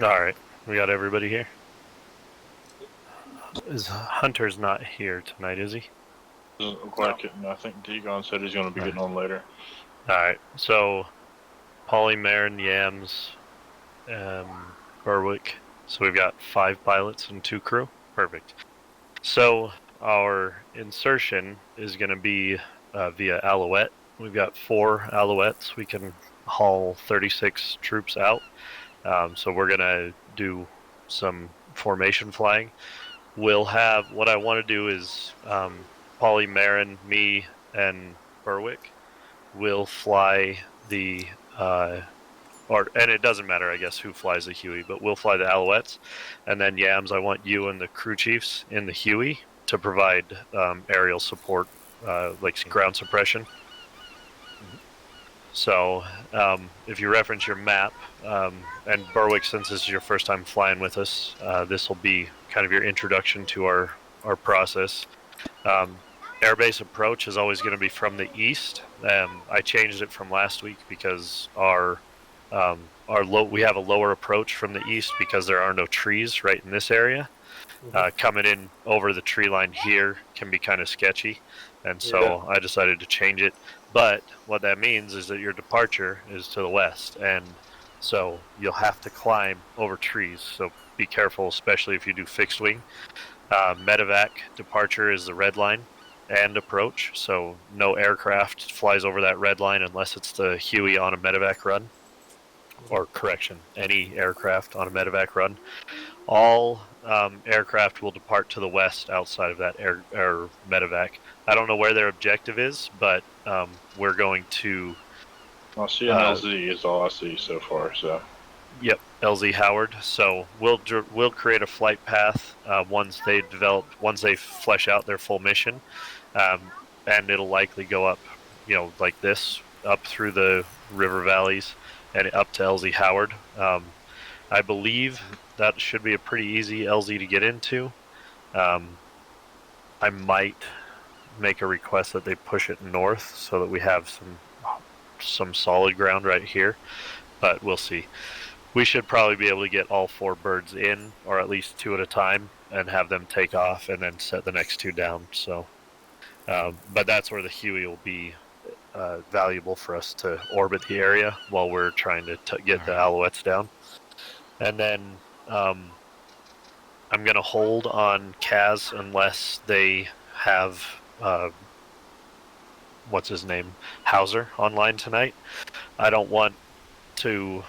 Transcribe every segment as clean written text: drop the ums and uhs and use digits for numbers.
Alright, we got everybody here. Hunter's not here tonight, is he? Doesn't look like it, and I think Degon said he's going to be getting on later. Alright, so Polly, Marin, Yams, Berwick. So we've got 5 pilots and 2 crew. Perfect. So our insertion is going to be via Alouette. We've got 4 Alouettes. We can haul 36 troops out. So we're going to do some formation flying. We'll have, what I want to do is Polly, Marin, me, and Berwick will fly the, and it doesn't matter, I guess, who flies the Huey, but we'll fly the Alouettes. And then Yams, I want you and the crew chiefs in the Huey to provide aerial support, like ground suppression. So if you reference your map, and Berwick, since this is your first time flying with us, this will be kind of your introduction to our process. Airbase approach is always going to be from the east. I changed it from last week because we have a lower approach from the east because there are no trees right in this area. Coming in over the tree line here can be kind of sketchy, and so I decided to change it. But what that means is that your departure is to the west, and so you'll have to climb over trees. So be careful, especially if you do fixed wing. Medevac departure is the red line and approach, so no aircraft flies over that red line unless it's the Huey on a medevac run. Or correction, any aircraft on a medevac run. All aircraft will depart to the west outside of that air medevac. I don't know where their objective is, but we're going to. Well, CNLZ is all I see so far. So. Yep, LZ Howard. So we'll create a flight path once they flesh out their full mission, and it'll likely go up, like this, up through the river valleys and up to LZ Howard. I believe that should be a pretty easy LZ to get into. I might make a request that they push it north so that we have some solid ground right here, but we'll see. We should probably be able to get all 4 birds in, or at least 2 at a time, and have them take off and then set the next 2 down. So, but that's where the Huey will be valuable for us to orbit the area while we're trying to get the Alouettes down. And then I'm going to hold on Kaz unless they have, what's his name, Hauser online tonight. I don't want to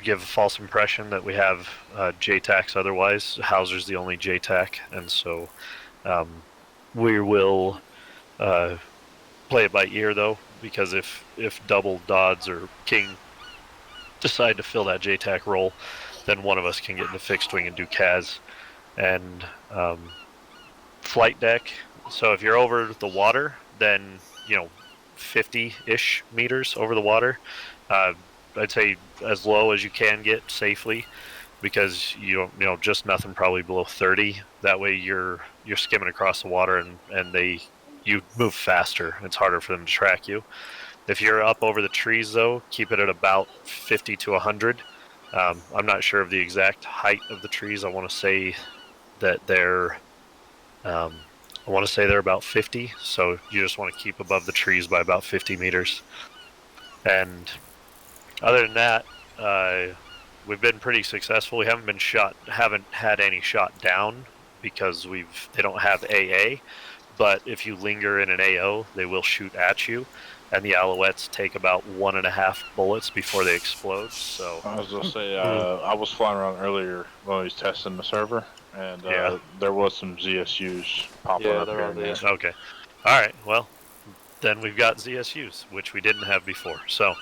give a false impression that we have JTACs otherwise. Hauser's the only JTAC, and so we will play it by ear, though, because if Double, Dodds, or King decide to fill that JTAC role, then one of us can get into fixed wing and do Kaz. And flight deck, so if you're over the water, then 50-ish meters over the water, I'd say as low as you can get safely, because just nothing probably below 30. That way you're skimming across the water, and you move faster. It's harder for them to track you. If you're up over the trees, though, keep it at about 50 to 100. I'm not sure of the exact height of the trees. I want to say that they're about 50. So you just want to keep above the trees by about 50 meters. And other than that, we've been pretty successful. We haven't had any shot down because they don't have AA. But if you linger in an AO, they will shoot at you. And the Alouettes take about 1.5 bullets before they explode. So I was gonna say, I was flying around earlier when I was testing the server, and there was some ZSUs popping up here and there. Okay, all right. Well, then we've got ZSUs, which we didn't have before. So,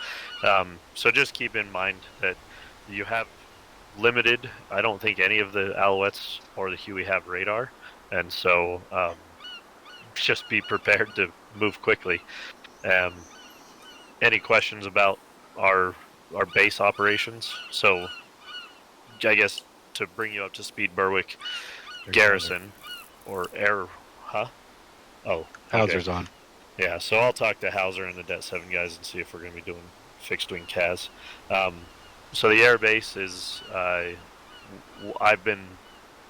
so just keep in mind that you have limited. I don't think any of the Alouettes or the Huey have radar, and so just be prepared to move quickly. Any questions about our base operations? So I guess to bring you up to speed, Berwick, garrison or air, huh? Oh, Hauser's on. Yeah, so I'll talk to Hauser and the Det 7 guys and see if we're going to be doing fixed wing Kaz. So the air base is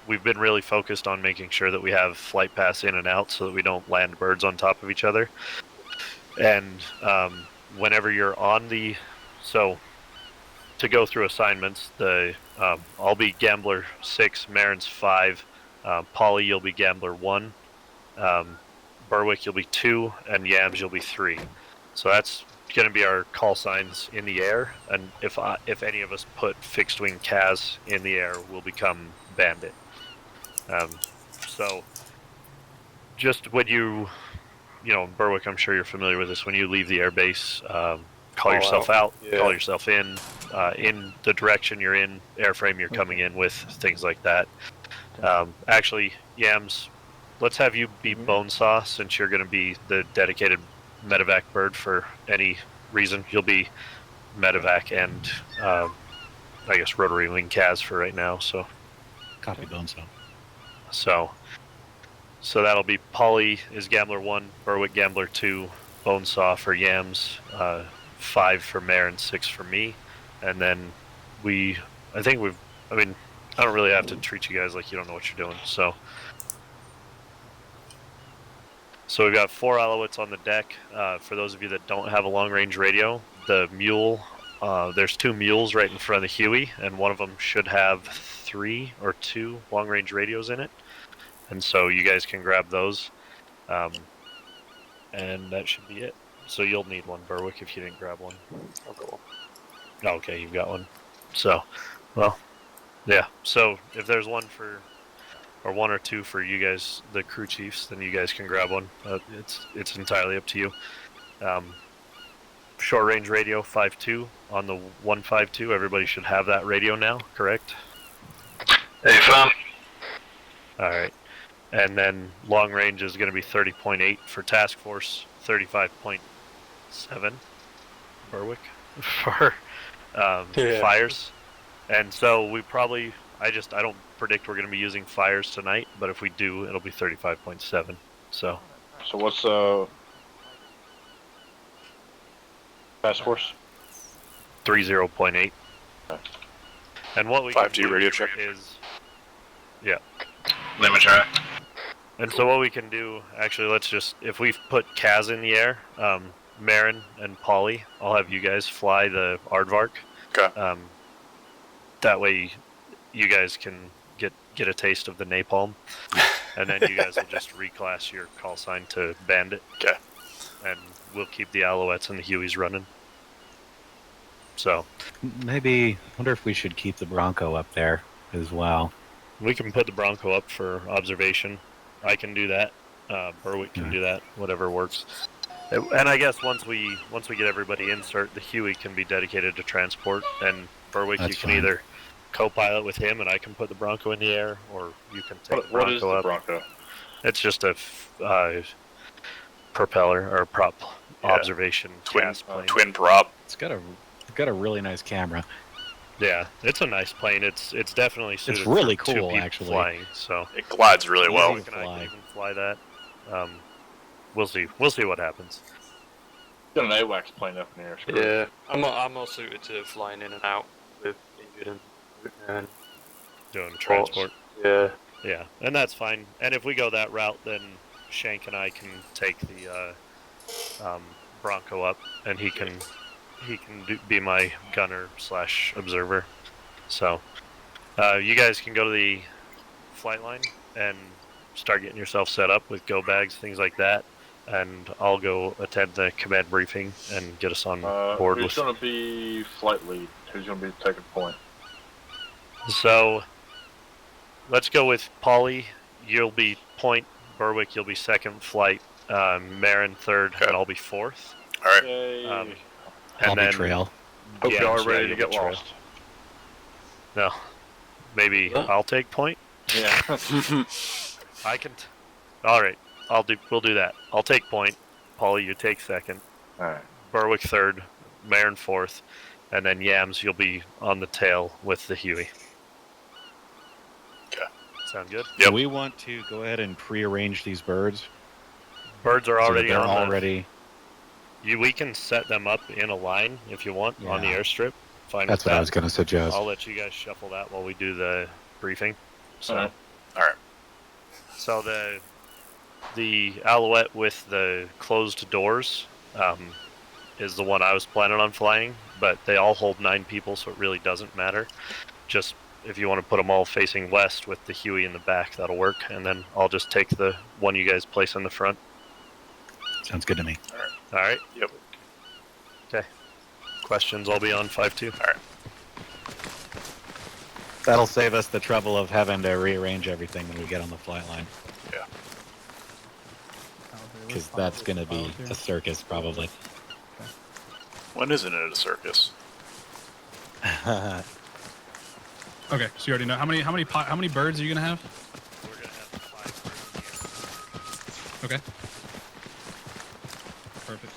we've been really focused on making sure that we have flight paths in and out so that we don't land birds on top of each other. And whenever you're on so to go through assignments, I'll be Gambler 6, Marin's 5, Polly, you'll be Gambler 1, Berwick, you'll be 2, and Yams, you'll be 3. So that's going to be our call signs in the air, and if any of us put fixed wing Kaz in the air, we'll become Bandit. So just when you Berwick, I'm sure you're familiar with this. When you leave the airbase, call yourself out, call yourself in the direction you're in, airframe you're coming in with, things like that. Actually, Yams, let's have you be Bonesaw since you're going to be the dedicated medevac bird for any reason. You'll be medevac and I guess rotary wing Kaz for right now. So copy Bonesaw. So that'll be Polly is Gambler 1, Berwick Gambler 2, Bonesaw for Yams, 5 for Marin, 6 for me, and then I don't really have to treat you guys like you don't know what you're doing. So we've got 4 Alouettes on the deck. For those of you that don't have a long-range radio, the mule, there's 2 mules right in front of the Huey, and one of them should have 3 or 2 long-range radios in it. And so you guys can grab those, and that should be it. So you'll need one, Berwick, if you didn't grab one. I'll go. Okay, you've got one. So, well, yeah. So if there's one or 2 for you guys, the crew chiefs, then you guys can grab one. It's entirely up to you. Short range radio 5.2 on the 152. Everybody should have that radio now, correct? Hey, fam. All right. And then long range is going to be 30.8 for task force, 35.7 Berwick for fires. And so I don't predict we're going to be using fires tonight, but if we do, it'll be 35.7. So what's task force? 30.8. And what we 5G radio check is limit track. And so what we can do, actually, if we put Kaz in the air, Marin and Polly, I'll have you guys fly the Aardvark. Okay. That way you guys can get a taste of the napalm. And then you guys will just reclass your call sign to Bandit. Okay. And we'll keep the Alouettes and the Hueys running. So maybe, I wonder if we should keep the Bronco up there as well. We can put the Bronco up for observation. I can do that. Berwick can do that. Whatever works. And I guess once we get everybody insert, the Huey can be dedicated to transport. And Berwick, you can either co-pilot with him, and I can put the Bronco in the air, or you can take the Bronco up. What is the Bronco? It's just a propeller or prop observation twin prop. It's got a really nice camera. Yeah, it's a nice plane. It's definitely suited. It's really for 2 cool, people actually. flying. So it glides really well. I can fly that. We'll see what happens. Got an AWACS plane up in the air. Yeah, I'm more suited to flying in and out with Ingrid and doing transport. Yeah. Yeah, and that's fine. And if we go that route, then Shank and I can take the Bronco up, and he can be my gunner / observer. So you guys can go to the flight line and start getting yourself set up with go bags, things like that, and I'll go attend the command briefing and get us on board. Who's going to be flight lead? Who's going to be taking point? So let's go with Polly. You'll be point. Berwick, you'll be second flight. Marin third, and I'll be fourth. All right. I'll be trail. Hope y'all are ready to get lost. No. Maybe I'll take point? Yeah. I can. All right. We'll do that. I'll take point. Polly, you take second. All right. Berwick third. Marin fourth. And then Yams, you'll be on the tail with the Huey. Okay. Sound good? Yep. Do we want to go ahead and pre-arrange these birds? Birds are already on. We can set them up in a line if you want on the airstrip. fine. That's with what I that. was going to suggest. I'll let you guys shuffle that while we do the briefing. So, Alright. Alright. So the Alouette with the closed doors is the one I was planning on flying, but they all hold 9 people, so it really doesn't matter. Just if you want to put them all facing west with the Huey in the back, that'll work. And then I'll just take the one you guys place in the front. Sounds good to me. All right. Yep. Okay. Questions? I'll be on 5-2. Alright. That'll save us the trouble of having to rearrange everything when we get on the flight line. Yeah. Because that's going to be a circus, probably. When isn't it a circus? Okay, so you already know how many birds are you gonna have? We're gonna have 5 birds in the air. Okay. Perfect.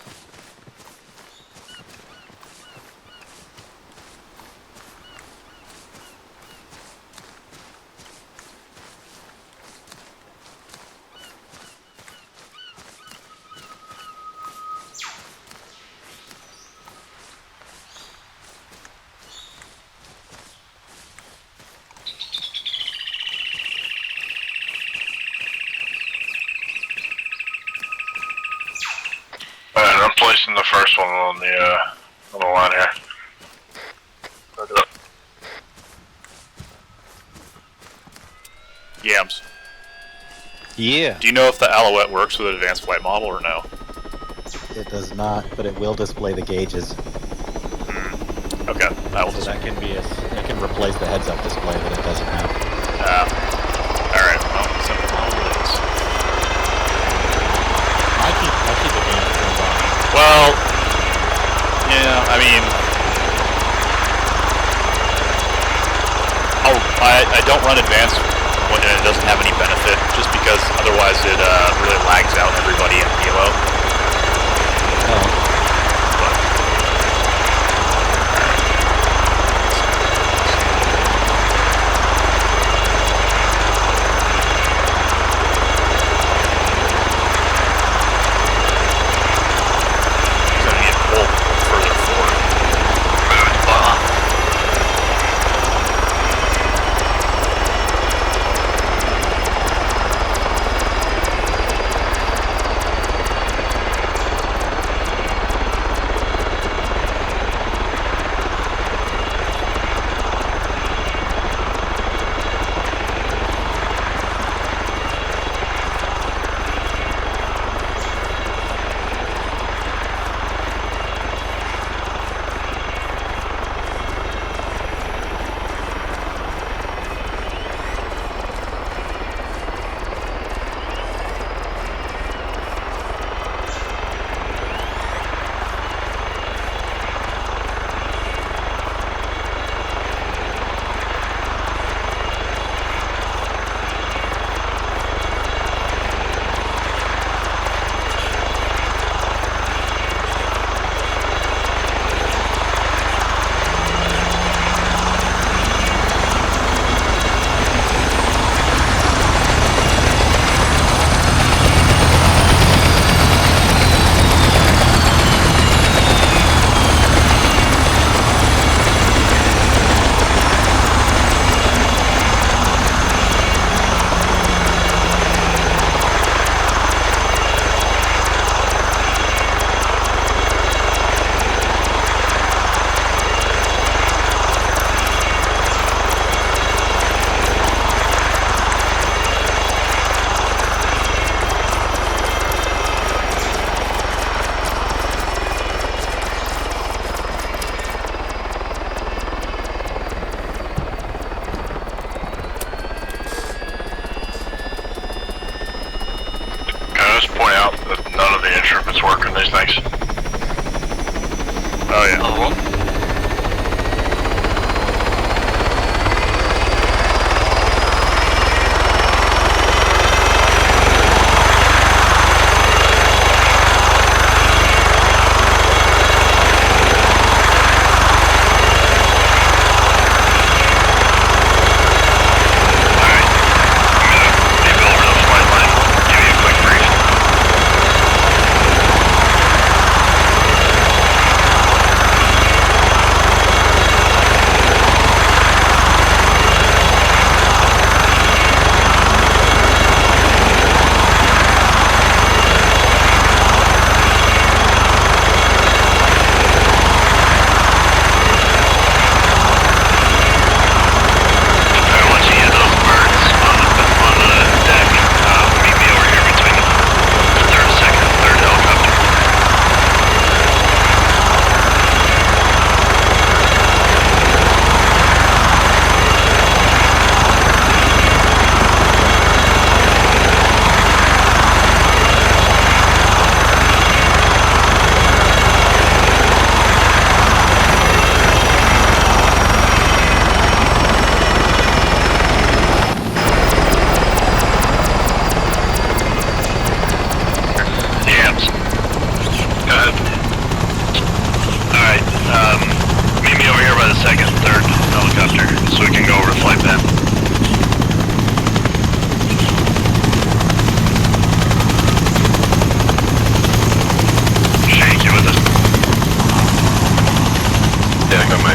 I'm placing the first one on the line here. Yams. Yeah. Do you know if the Alouette works with an advanced flight model or no? It does not, but it will display the gauges. Okay, I will So just. that can be it can replace the heads-up display that it doesn't have. Alright, well, simple model it is. I keep the games turned on. Well, yeah, I mean, I don't run advanced when it doesn't have any benefit, just because otherwise it really lags out everybody in Halo. Oh. So I need to pull further forward.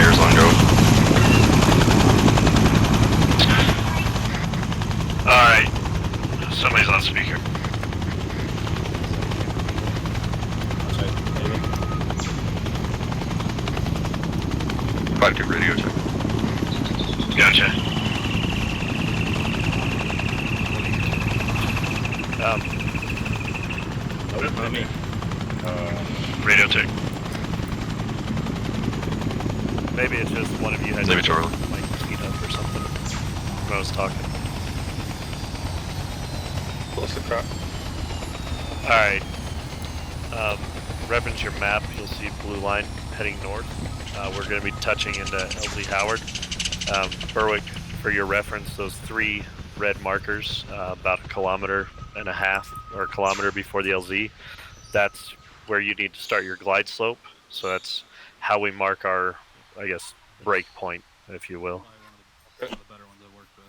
carriers on go. Alright. Somebody's on speaker. Probably do radio check. Gotcha. Radio check. Maybe it's just one of you had Maybe Charlie. like heat up or something when I was talking. What's the crap? Alright. Reference your map, you'll see blue line heading north. We're going to be touching into LZ Howard. Berwick, for your reference, those 3 red markers, about 1.5 kilometers or a kilometer before the LZ, that's where you need to start your glide slope. So that's how we mark our, I guess, break point, if you will.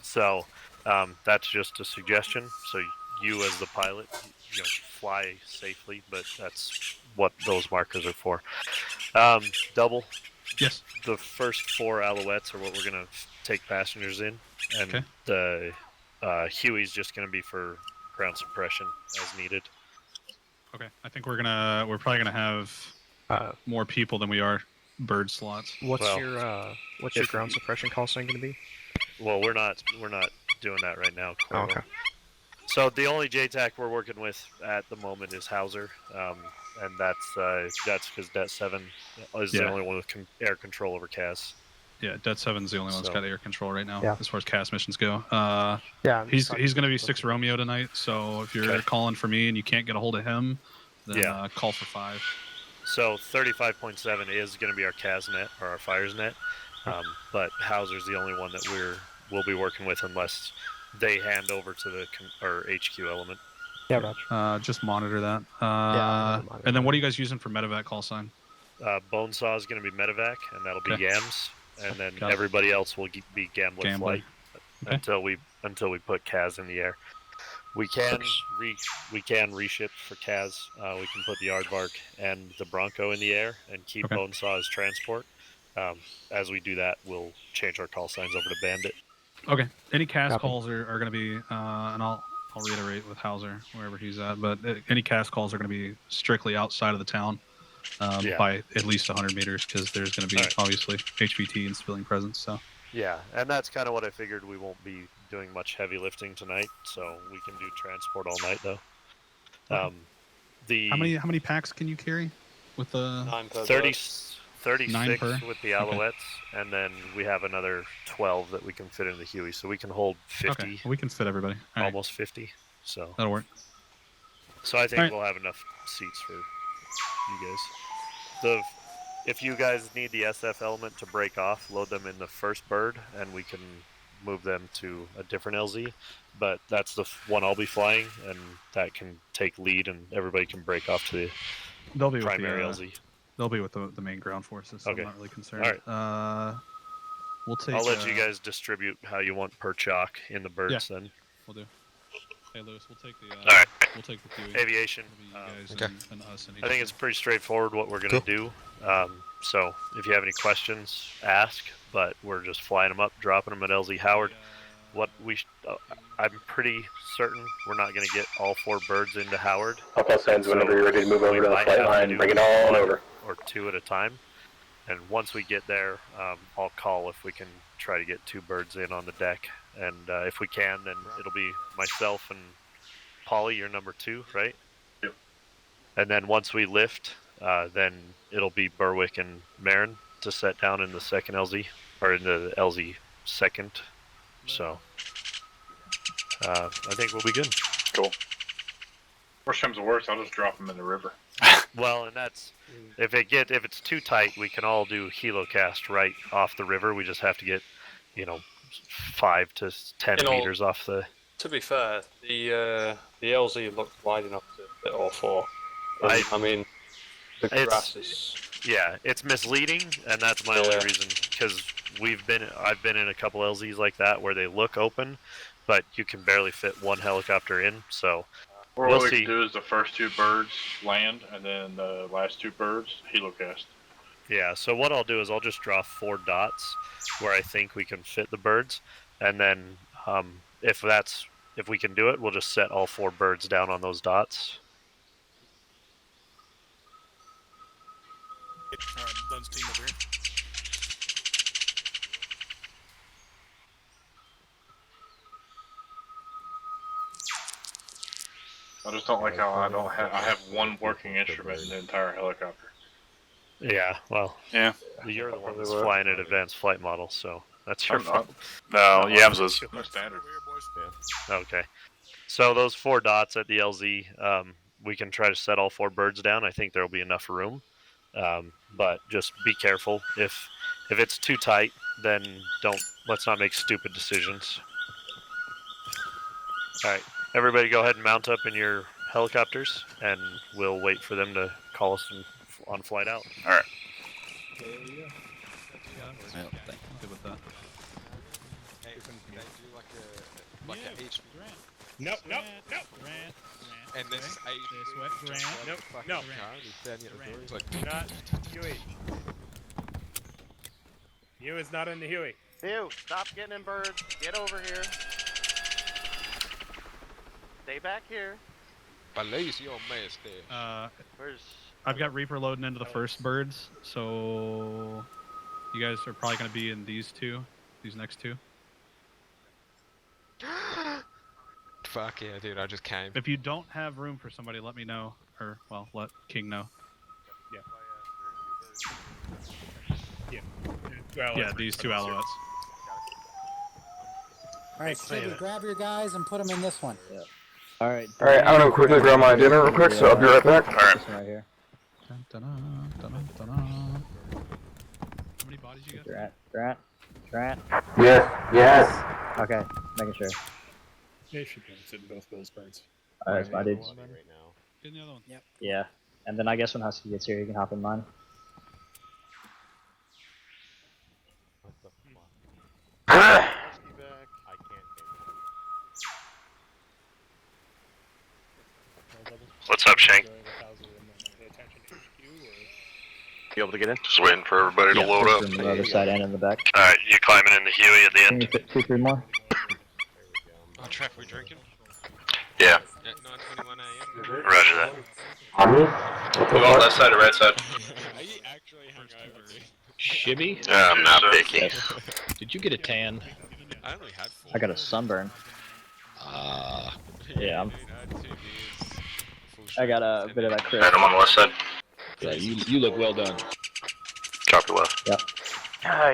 So that's just a suggestion. So you as the pilot, fly safely, but that's what those markers are for. Double. Yes. The first 4 Alouettes are what we're gonna take passengers in, and Okay. the Huey's just gonna be for ground suppression as needed. Okay. I think we're probably gonna have more people than we are bird slots. What's Well, your ground suppression call sign going to be? Well, we're not doing that right now. Oh, okay. So the only JTAC we're working with at the moment is Hauser, and that's because Det 7 is the only one with air control over CAS. Yeah, Det 7's the only one that's got air control right now, Yeah. as far as CAS missions go. Yeah. He's going to be 6 Romeo tonight, so if you're calling for me and you can't get a hold of him, then call for 5. So 35.7 is going to be our CAS net or our fires net, but Hauser's the only one that we'll be working with unless they hand over to the HQ element. Yeah, Roger. Just monitor that. Monitor and then what are you guys using for medevac call sign? Bonesaw is going to be medevac, and that'll be YAMS, and then Got it. everybody else will be Gambler flight until we put CAS in the air. We can reshift for CAS. We can put the Aardvark and the Bronco in the air and keep Bonesaw as transport. As we do that, we'll change our call signs over to Bandit. Okay. Any CAS calls are going to be, and I'll reiterate with Hauser wherever he's at, but any CAS calls are going to be strictly outside of the town by at least 100 meters because there's going to be obviously HVT and civilian presence. So. Yeah, and that's kind of what I figured. We won't be doing much heavy lifting tonight, so we can do transport all night though. How many packs can you carry with the 9 per 36 per? with the Alouettes, and then we have another 12 that we can fit in the Huey, so we can hold 50. Okay, we can fit everybody. All almost 50. So that'll work. So I think we'll have enough seats for you guys. If you guys need the SF element to break off, load them in the first bird, and we can move them to a different LZ. But that's the one I'll be flying, and that can take lead, and everybody can break off to the primary LZ. They'll be with the main ground forces, so I'm not really concerned. All right. We'll take. I'll let you guys distribute how you want per chalk in the birds then. We'll do. Hey, Lewis, we'll take the. All right. We'll take the Huey. Aviation. And us and I think it's pretty straightforward what we're going to do. So if you have any questions, ask. But we're just flying them up, dropping them at LZ Howard. I'm pretty certain we're not going to get all 4 birds into Howard. Up all signs whenever you're ready to move over to the flight line. Bring it all over. Or 2 at a time. And once we get there, I'll call if we can try to get 2 birds in on the deck. And if we can, then it'll be myself and Polly, you're number 2, right? Yep. And then once we lift, then it'll be Berwick and Marin to set down in the second LZ, or in the LZ second. So I think we'll be good. Cool. Worst comes to worst, I'll just drop them in the river. Well, and that's if it's too tight, we can all do helocast right off the river. We just have to get 5 to 10 meters off the. To be fair, the LZ looked wide enough to fit all 4. I mean, the grass is. Yeah, it's misleading, and that's my only reason, because I've been in a couple LZs like that where they look open, but you can barely fit 1 helicopter in. So What we do is the first 2 birds land, and then the last 2 birds helocast. Yeah, so what I'll do is I'll just draw 4 dots where I think we can fit the birds, and then if we can do it, we'll just set all 4 birds down on those dots. Alright, Dunn's team over here. I just don't like how I have one working instrument in the entire helicopter. Yeah, well, Yeah. you're the one that's flying an advanced flight model, so that's your fault. No, Yams is. No standard. Okay. So those 4 dots at the LZ, we can try to set all 4 birds down. I think there will be enough room, but just be careful. If it's too tight, then let's not make stupid decisions. All right, everybody, go ahead and mount up in your helicopters, and we'll wait for them to call us on flight out. All right. Good with that. Nope. And this is No. Not Huey. You is not in the Huey. Ew, stop getting in birds. Get over here. Stay back here. Where's... I've got Reaper loading into the first birds, so you guys are probably going to be in these next 2. Fuck yeah, dude, I just came. If you don't have room for somebody, let me know, or, well, let King know. Yeah, these 2 alouettes. Alright, Stevie, grab your guys and put them in this one. Yeah. Alright, I'm gonna quickly grab my dinner real quick, so I'll be right back. Alright. Right here. How many bodies you got? Grant. Yes. Okay, making sure. They should be able to sit in both those birds. Alright, my dudes. Get in the other one. Yep. Yeah. And then I guess when Husky gets here, you can hop in mine. What's up, Shank? You able to get in? Just waiting for everybody to load up. On the other side and in the back. All right, you climbing in the Huey at the Can end? you fit 2, 3 more? Oh, Trev, we drinking? Yeah. At 9:21 a.m. Roger that. On me? You want left side or right side? Are you actually hungover? Shibby, I'm not picky. did you get a tan? I only had 4. I got a sunburn. Yeah, I got a bit of that crisp. Right, I'm on the left side. Yeah, you look well done. Copy left. Yep.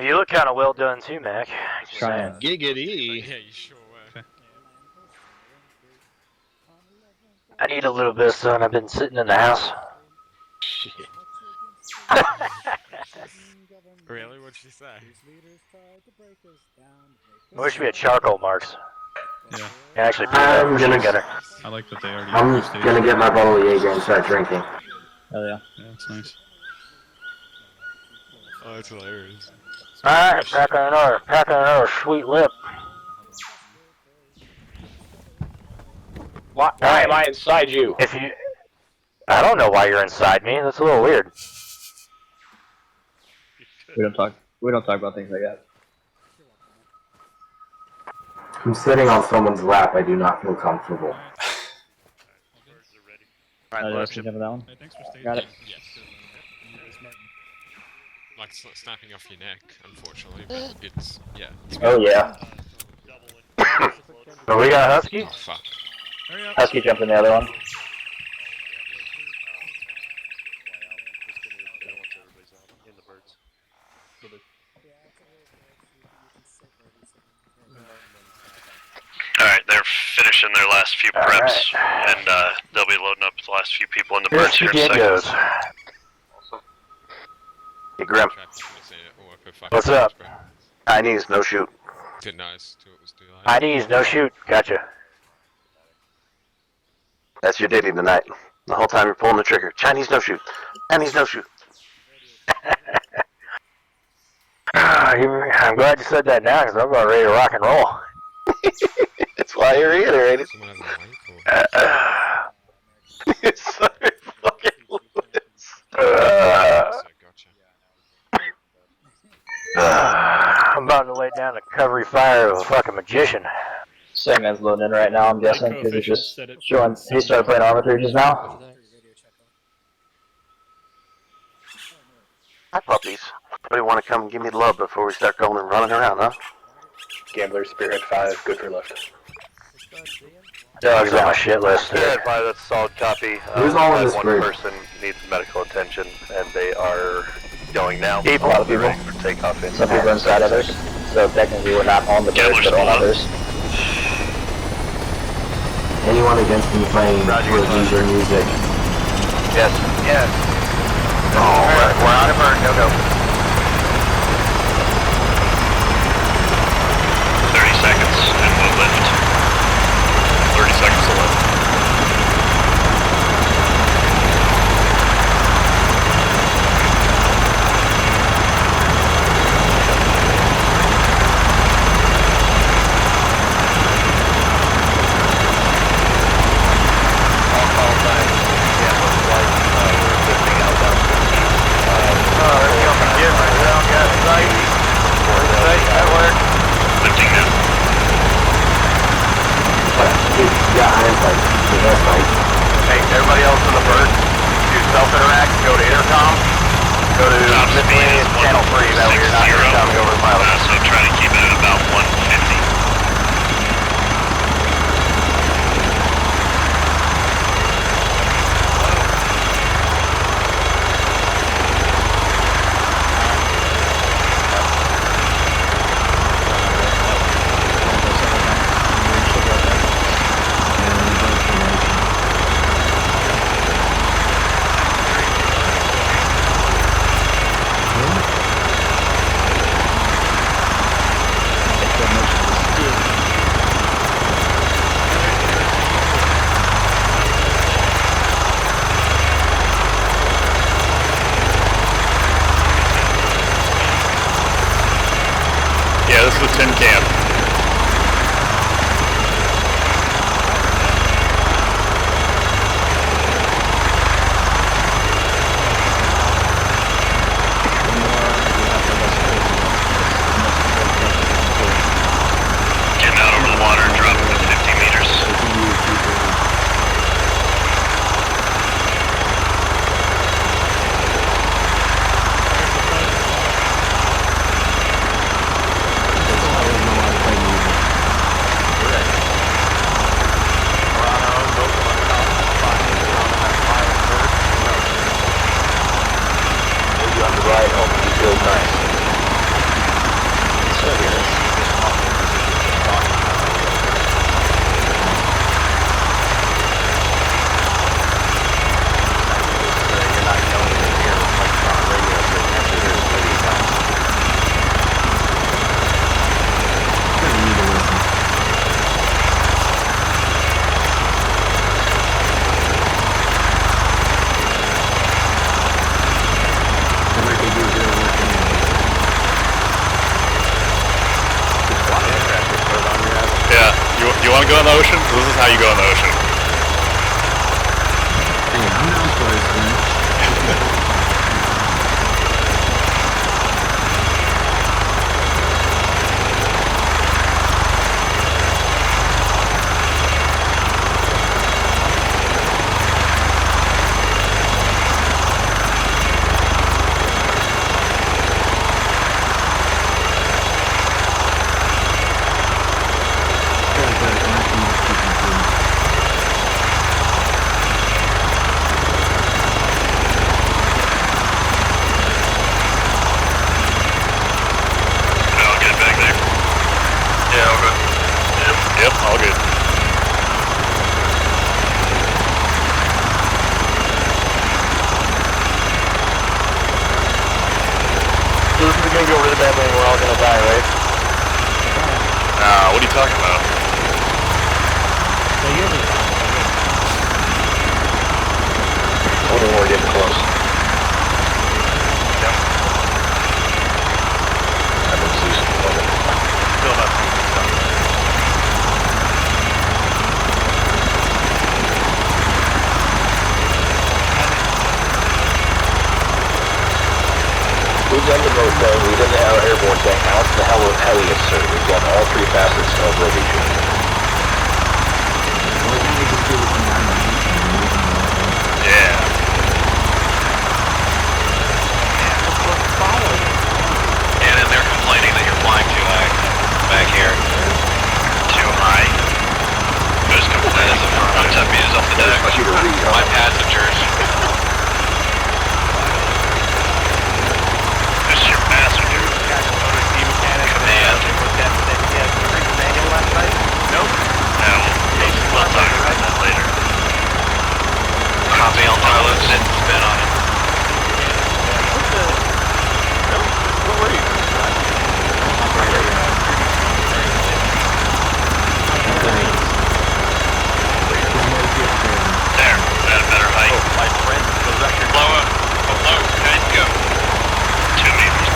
You look kind of well done too, Mac. Trying. Giggity. Yeah, you sure were. I need a little bit of sun. I've been sitting in the house. Really? What'd she say? I wish we had charcoal marks. Yeah. Actually, I'm gonna get it. I like that they already I'm posted. gonna get my bottle of Jaeger and start drinking. Oh yeah. Yeah, it's nice. Oh, that's hilarious. Alright, packing another sweet lip. Why am I inside you? I don't know why you're inside me. That's a little weird. We don't talk about things like that. I'm sitting on someone's lap. I do not feel comfortable. Alright, jump that one. Hey, thanks for staying. Got it. Yes. Like snapping off your neck, unfortunately, but it's, yeah. Oh yeah. So we got Husky? Oh, fuck. Hurry up. Husky jump in the other one. Alright, they're finishing their last few preps, and they'll be loading up the last few people in the birds here in a second. Hey, Grim. Oh, What's up? Chinese, no shoot. Good nice. It was too late. Chinese, no shoot. Gotcha. That's your ditty tonight. The whole time you're pulling the trigger. Chinese, no shoot. Chinese, no shoot. I'm glad you said that now, because I'm about ready to rock and roll. That's why you reiterated. Someone has a mic or... Sorry, fucking Lewis. So, gotcha. about to lay down the covery fire of a fucking magician. Segment's loading in right now, I'm guessing, because he's just showing. He started playing Arma 3 just now. Hi, puppies. Anybody want to come and give me love before we start going and running around, huh? Gambler, Spearhead 5, good for lift. Dog's on my shit list. Yeah, that's a solid copy. Who's all in this one group? person needs medical attention, and they are going now. A lot of people. Ready for takeoff in. Some people inside others. So technically we're not on the bridge, but on others. Anyone against me playing leisure music? Yes. Yes. Oh, we're on a burn. Go. 30 seconds, and we'll lift. 30 seconds to lift. Lifting now. Yeah, I am playing. That's right. Hey, everybody else in the bird, do self-interact, go to intercom, go to miscellaneous channel 3, that way you're not intercoming over the pilot. So try to keep it at about 150. Yeah, this is the tin can. Getting out over the water and dropping to 50 meters. Right, hopefully it feels nice. So Yeah, you want to go in the ocean? This is how you go in the ocean. Hey, I'm down for this, man. I'll get it back there. Yeah, all good. Yep, all good. So this is gonna go really badly and we're all gonna die, right? What are you talking about? Oh, don't worry, getting close. Yep. I've been seizing a little bit. Still not seeing this stuff. We've done the boat thing, we've done the airborne thing, now it's the heli assert. We've done all three facets of rotation. Yeah. And then they're complaining that you're flying too high back here. Too high? Just complain as a front top views off the deck. My passengers. This is your passenger. Command. Nope. No, we'll talk about that later. Copy, I'll dial sit and spin on it. What were you? There, at a better height. Oh, my friend, the record. Blow up. Low, guys, go. 2 meters.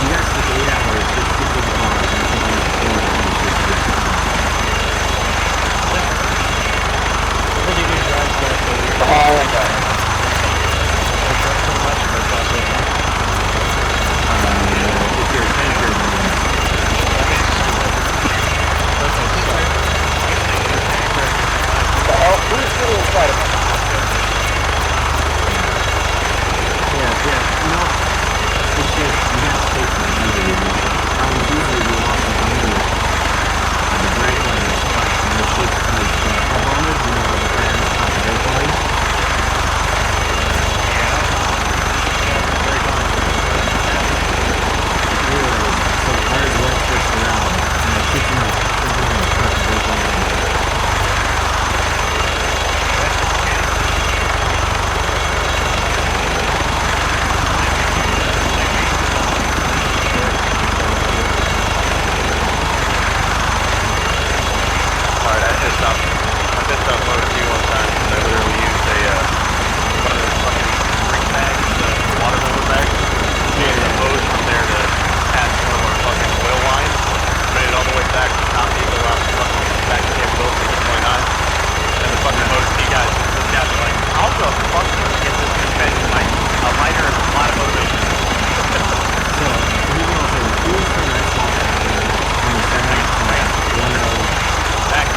You guys took 8 hours just to get to the car and take on the floor and just get to if you're a tanker, who's still inside of it? No. It's just, you have to take the number you need. Usually we lost the number. The brake line is cut, and the ship's like, up on it, you know, the fans cut the brake line. So ours went first around, and I kid you not, they're going to cut the brake line. I've been to Motor T one time because I literally used one of those fucking drink bags, the water hose bags. We had a hose from there to pass one of our fucking oil lines. Made it all the way back to Top Eagle out to fucking back to Camp Bill for the 29. And the fucking Motor T guys looked at me like, how the fuck did you get this good like a lighter and a lot of motivation? So, here's what I'll say. The coolest thing I saw happen on the second one of back.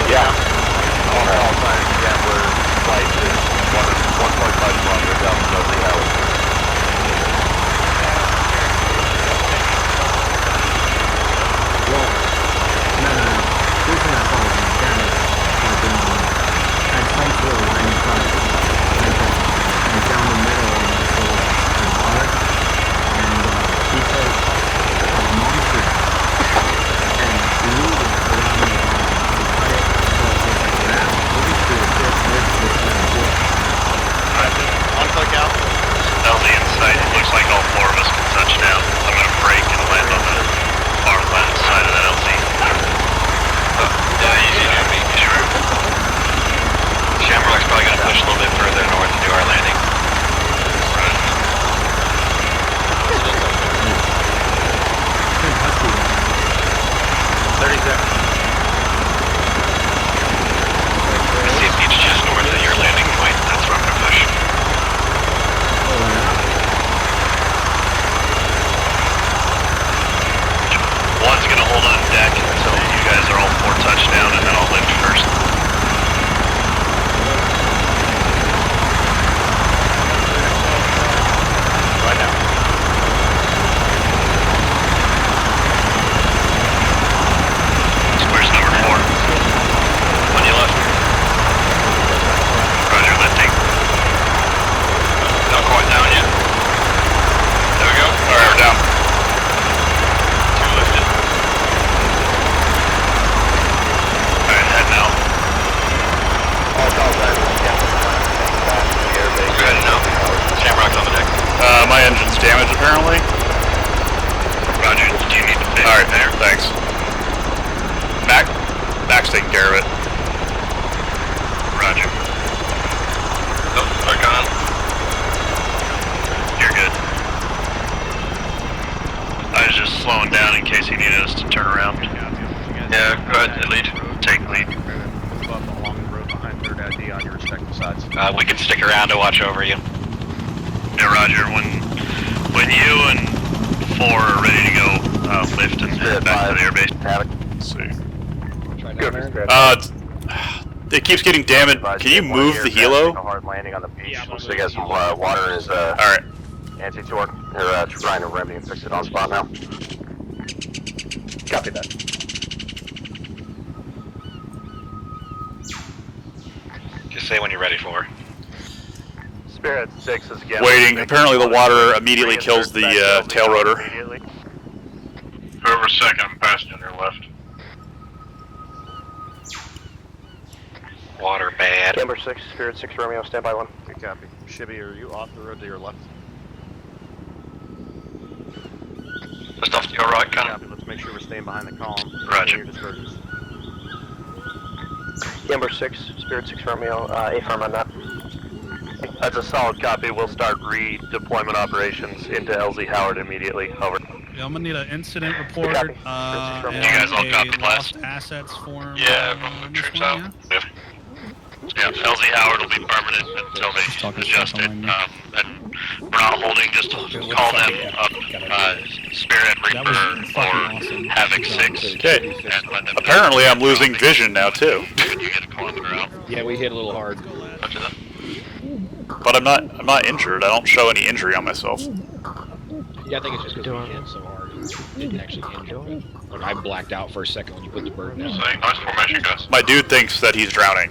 Yeah. All times, yeah, we're flight is 1.5 kilometers out from Beverly Hills. Well, no. First thing I saw was a mechanic had some sort of line of sight, like down the middle almost, so it was water, and he took a monster and blew it around the line. One click out. LZ in sight. Looks like all 4 of us can touch down. I'm going to brake and land on the far left side of that LZ. Yeah, easy to me. Sure. Shamrock's probably going to push a little bit further north to do our landing. Right. 30 seconds. I see a beach just north of your landing point. That's where I'm going to push. One's going to hold on deck until you guys are all 4 touchdown, and then I'll lift first. Right now. Square's number 4. On your left. Roger, lifting. Not quite down yet. There we go. Alright, we're down. 2 lifted. Alright, head now. You're heading now. Shamrock's on the deck. My engine's damaged apparently. Roger, do you need to fix Alright, there? Thanks. Back's taking care of it. Roger. Oh, back on. You're good. I was just slowing down in case he needed us to turn around. Yeah, go ahead, lead. Take lead. Move up along the road behind 3rd ID on your respective sides. We can stick around to watch over you. Yeah, Roger. When you and 4 are ready to go, lift and head back to the airbase. See. It keeps getting damaged. Can you move the helo? A hard landing on the beach. Looks like it has some water in his Alright. anti-torque. They're trying to remedy and fix it on spot now. Copy that. Just say when you're ready for. Spirit 6 is again. Waiting. Apparently the water immediately kills the tail rotor. Whoever's second, I'm passing on your left. Water bad. Camber 6, Spirit 6, Romeo, standby 1. Good copy. Shibby, are you off the road to your left? Just off to your right, Connor. Let's make sure we're staying behind the column. Roger. Camber 6, Spirit 6, Romeo, affirm on that. That's a solid copy. We'll start redeployment operations into LZ Howard immediately. Over. Yeah, I'm gonna need an incident report. Copy. And you guys all got a the blast? lost assets form. Yeah, troops out. Yeah, LZ Howard will be permanent until they adjust it. And we're not holding, just call them up, Spirit Reaper or Havoc 6. Okay. And let them Apparently I'm losing vision now too. When you get a kilometer out. Yeah, we hit a little hard. But I'm not injured. I don't show any injury on myself. Yeah, I think it's just because we hit so hard. It didn't actually injure me. Like, I blacked out for a second when you put the bird down. Nice formation, guys. My dude thinks that he's drowning.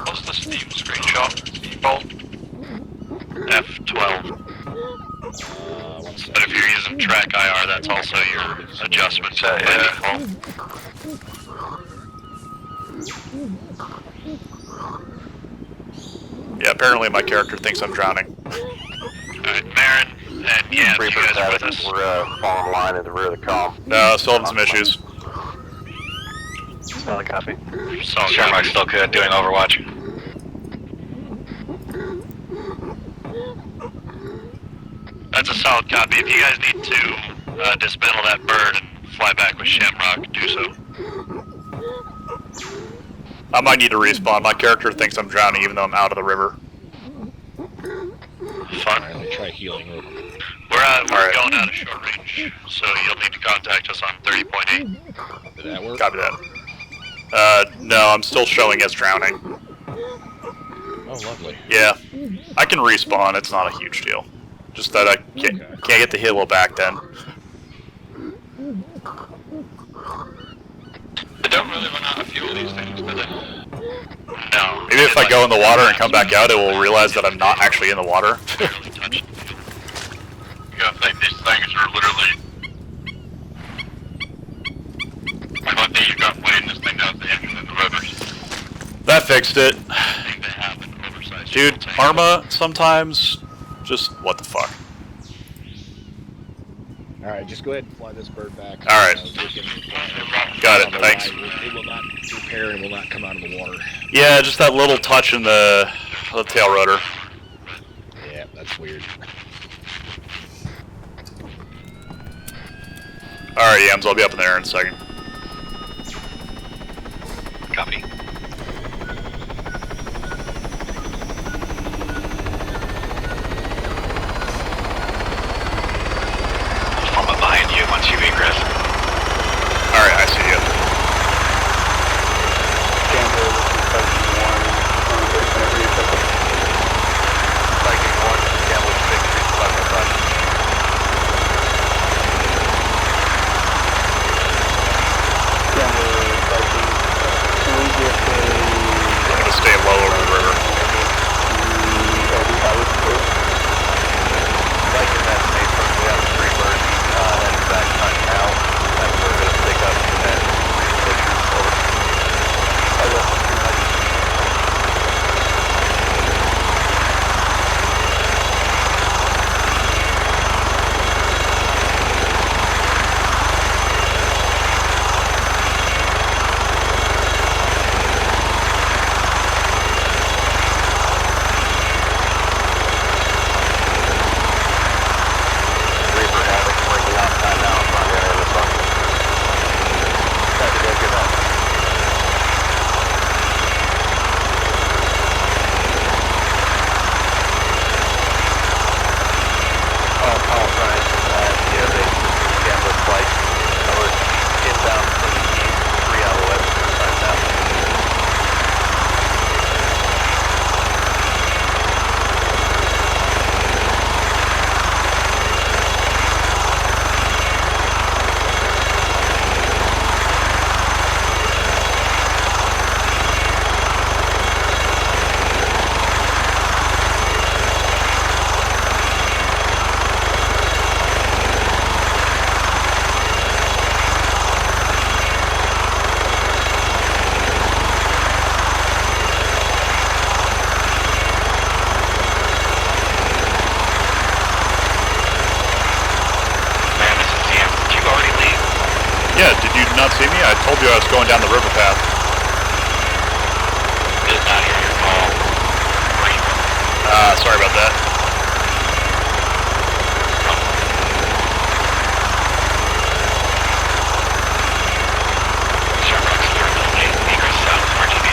What's the Steam screenshot? Bolt. F12. But if you're using track IR, that's also your adjustment set by default. Yeah, apparently my character thinks I'm drowning. Alright, Marin and yeah, you guys are with us. We're falling line in the rear of the column. No, still having some issues. Solid copy. Shamrock's still good, doing Overwatch. That's a solid copy. If you guys need to dismantle that bird and fly back with Shamrock, do so. I might need to respawn. My character thinks I'm drowning even though I'm out of the river. Fun. Alright, let me try healing real quick. We're going out of short range, so you'll need to contact us on 30.8. Did that work? Copy that. No, I'm still showing as drowning. Oh, lovely. Yeah. I can respawn, it's not a huge deal. Just that I can't get the helo back then. They don't really run out of fuel these things, do they? No. Maybe if I go in the water and come back out, it will realize that I'm not actually in the water. You gotta think these things are literally... Like, I think you got weighing this thing out the engine and the rotors. That fixed it. I think they have an oversized Dude, tank. Arma sometimes just what the fuck. Alright, just go ahead and fly this bird back. Alright. Got it, thanks. It will not repair and will not come out of the water. Yeah, just that little touch in the tail rotor. Yeah, that's weird. Alright, Yams, I'll be up in the air in a second. Copy. Form up behind you once you egress. Alright, I see you. Viking 1, Cowboy 6, 555. Yeah, did you not see me? I told you I was going down the river path. Did not hear your call. Sorry about that. Shamrock's clear of LZ. Egress south, RTB.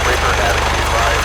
Reaper having you by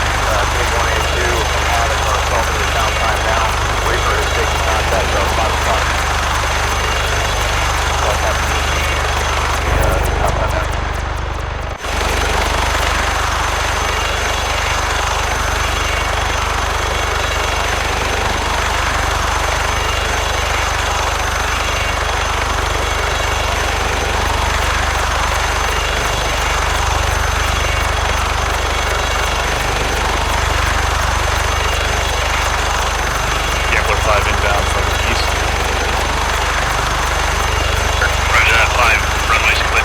runway's clear.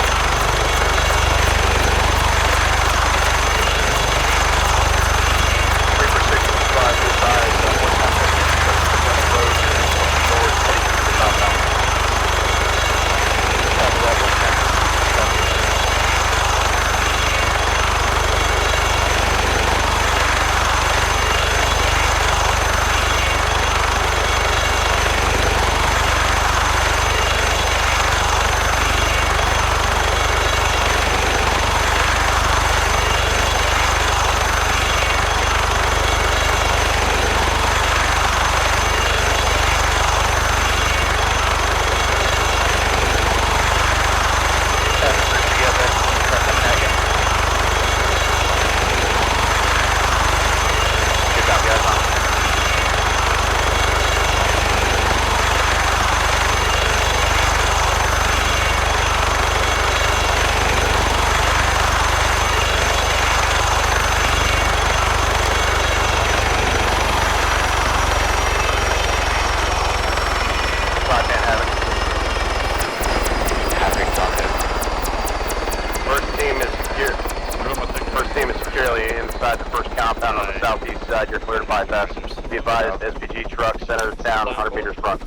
You're clear to bypass. Be advised, SPG truck center down 100 meters front.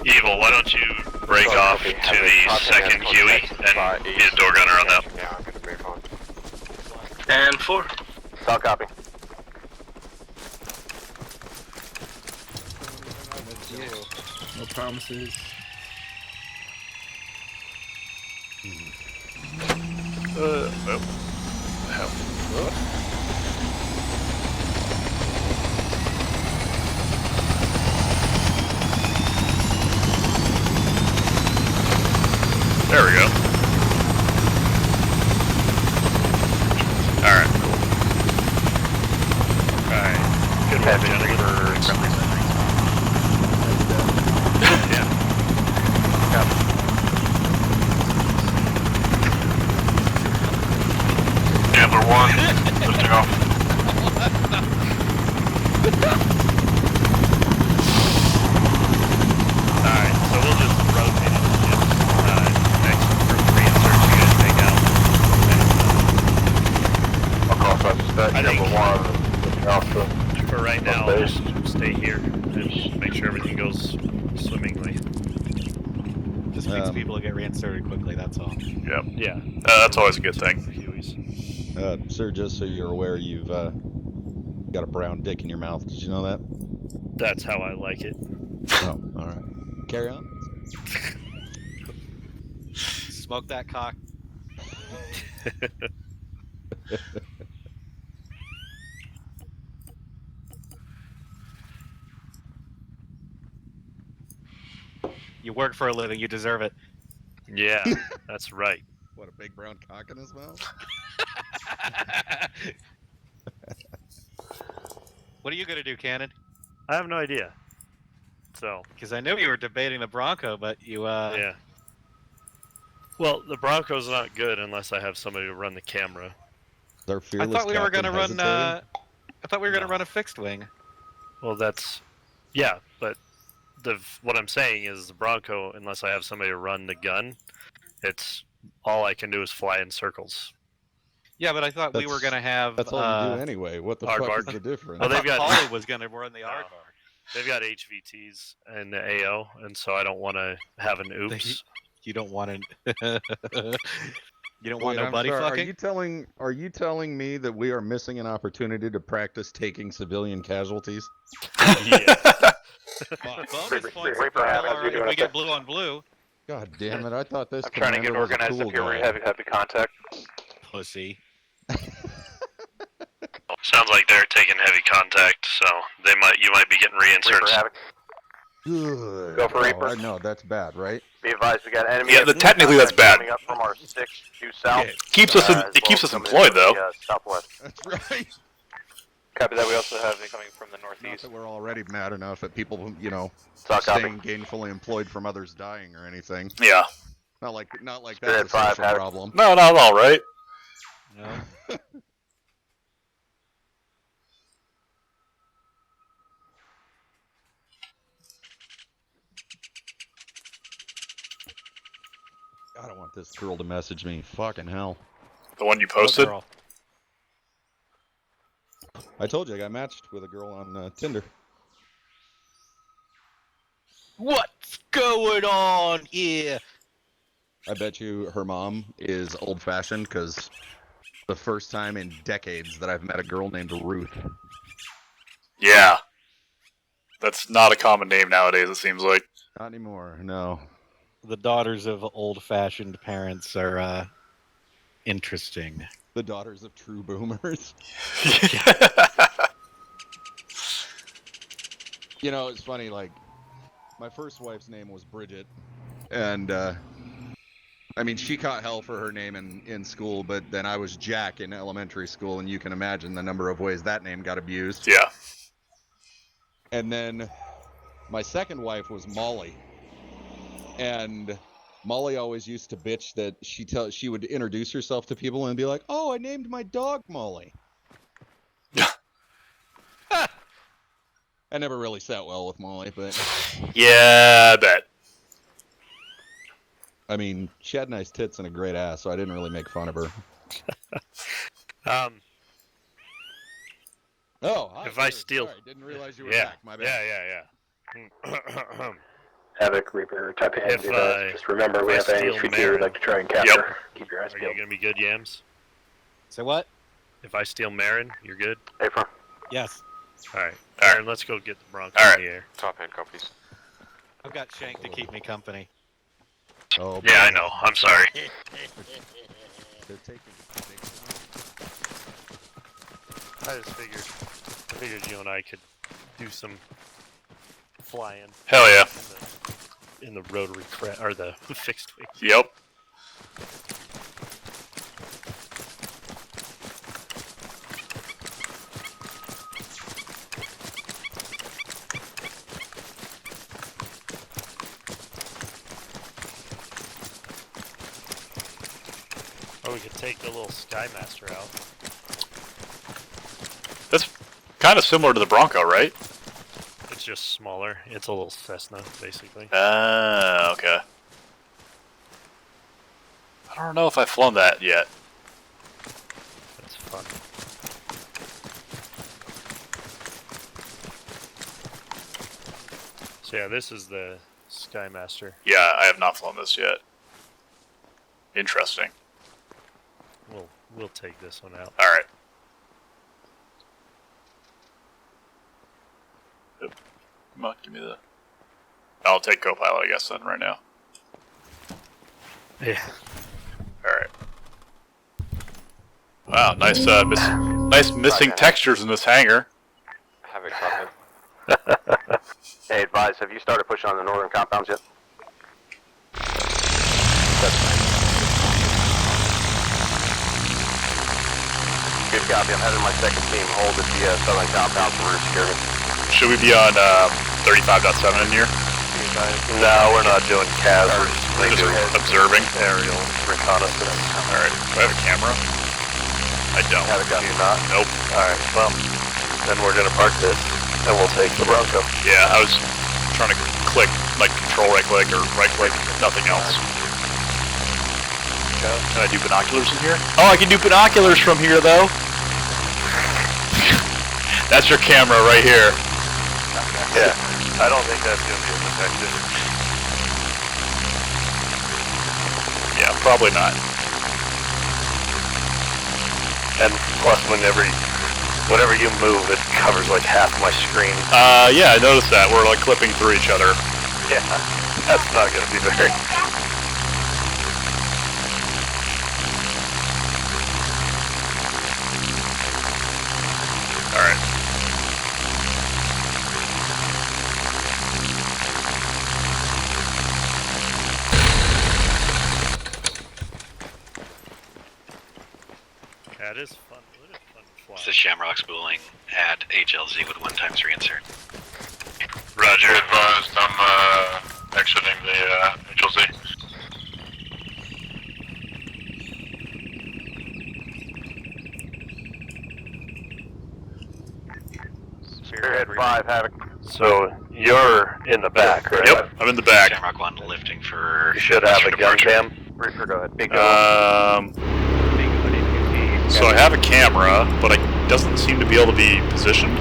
Evil, why don't you break off to the second Huey and be a door gunner on that? Yeah, I'm gonna move on. And 4. Solid copy. No promises. Oh. Hell. There we go. Alright, cool. Alright. Good work, gentlemen. Yeah. Gambler 1, lifting off. Alright, so we'll just rotate it. Next for 3 inserts you guys take out. I'll call suspect number 1. For right now, I'll just stay here and make sure everything goes swimmingly. Just fix people to get reinserted quickly, that's all. Yep. Yeah. That's always a good thing. Sir, just so you're aware, you've got a brown dick in your mouth. Did you know that? That's how I like it. Oh, alright. Carry on. Smoke that cock. You work for a living, you deserve it. Yeah, that's right. What, a big brown cock in his mouth? What are you gonna do, Cannon? I have no idea. So. Because I knew you were debating the Bronco, but you, Yeah. Well, the Bronco's not good unless I have somebody to run the camera. Their I fearless thought we were captain gonna run, hesitating? I thought we were gonna run a fixed wing. Well, that's. Yeah, but what I'm saying is the Bronco, unless I have somebody to run the gun, it's all I can do is fly in circles. Yeah, but I thought we were gonna have. That's all you do anyway. What the fuck is the difference? Well, they've got. Paulie was gonna run the aardvark. They've got HVTs and the AO, and so I don't want to have an oops. You don't want to. You don't want Wait, nobody I'm sorry, fucking. Are you telling me that we are missing an opportunity to practice taking civilian casualties? Yeah. Bonus points if we get blue on blue. God damn it! I thought this. I'm trying to get organized up here where you have heavy contact. Pussy. Sounds like they're taking heavy contact, so you might be getting reinserts. Good. Go for Reaper. I know that's bad, right? Be advised, we got enemy. Yeah, technically that's bad. Coming up from our 6 due south. It keeps us employed though. Southwest. That's right. Copy that. We also have it coming from the Not northeast. that we're already mad enough at people, Copy. staying gainfully employed from others dying or anything. Yeah. Not like Spirit that's a 5, social problem. No, not all right. No. I don't want this girl to message me. Fucking hell. The one you posted? I told you I got matched with a girl on Tinder. What's going on here? I bet you her mom is old-fashioned because the first time in decades that I've met a girl named Ruth. Yeah. That's not a common name nowadays, it seems like. Not anymore, no. The daughters of old-fashioned parents are interesting. The daughters of true boomers. You know, it's funny, like, my first wife's name was Bridget, and, I mean, she caught hell for her name in school, but then I was Jack in elementary school, and you can imagine the number of ways that name got abused. Yeah. And then my second wife was Molly, and Molly always used to bitch that she would introduce herself to people and be like, "Oh, I named my dog Molly." I never really sat well with Molly, but yeah, I bet. I mean, she had nice tits and a great ass, so I didn't really make fun of her. Oh, hi, if I steal, sorry, didn't realize you were back. My bad. Yeah. Havoc, Reaper, type of head. Just remember, we have a HVT we'd like to try and capture. Yep. Keep your eyes Are peeled. you gonna be good, Yams? Say what? If I steal Marin, you're good. Hey, firm. Yes. All right, Marin, let's go get the Bronco in the air. Top hand copies. I've got Shank to keep me company. Oh, yeah, I know. I'm sorry. They're taking. I just figured you and I could do some flying. Hell yeah. In the rotary or the fixed wing. Yep. Or we could take the little Skymaster out. That's kind of similar to the Bronco, right? It's just smaller. It's a little Cessna, basically. Okay. I don't know if I've flown that yet. That's fun. So yeah, this is the Skymaster. Yeah, I have not flown this yet. Interesting. We'll take this one out. All right. Yep. Come on, give me the. I'll take co-pilot, I guess, then right now. Yeah. All right. Wow, nice, nice missing textures in this hangar. Have it covered. Hey, advise, have you started pushing on the northern compounds yet? Good copy, I'm having my second team hold at the southern compound for roof security. Should we be on 35.7 in here? No, we're not doing CAS. We're just observing. Aerial reconnaissance. Alright, do I have a camera? I don't. Have it, copy. Not? Nope. Alright, well, then we're gonna park this, and we'll take the Bronco. Yeah, I was trying to click, like control right click or right click, nothing else. Can I do binoculars in here? Oh, I can do binoculars from here, though. That's your camera right here. Yeah, I don't think that's gonna be as effective. Yeah, probably not. And plus, whenever you move, it covers like half my screen. Yeah, I noticed that. We're like clipping through each other. Yeah, that's not gonna be very. All right. That is fun. What is fun to fly? This is Shamrock spooling at HLZ with 1x reinsert. Roger, advised. I'm exiting the HLZ. Spearhead 5, Havoc. So you're in the back, right? Yep, I'm in the back. Shamrock 1 lifting for... You should have a gun cam. Reaper, go ahead. So I have a camera, but it doesn't seem to be able to be positioned.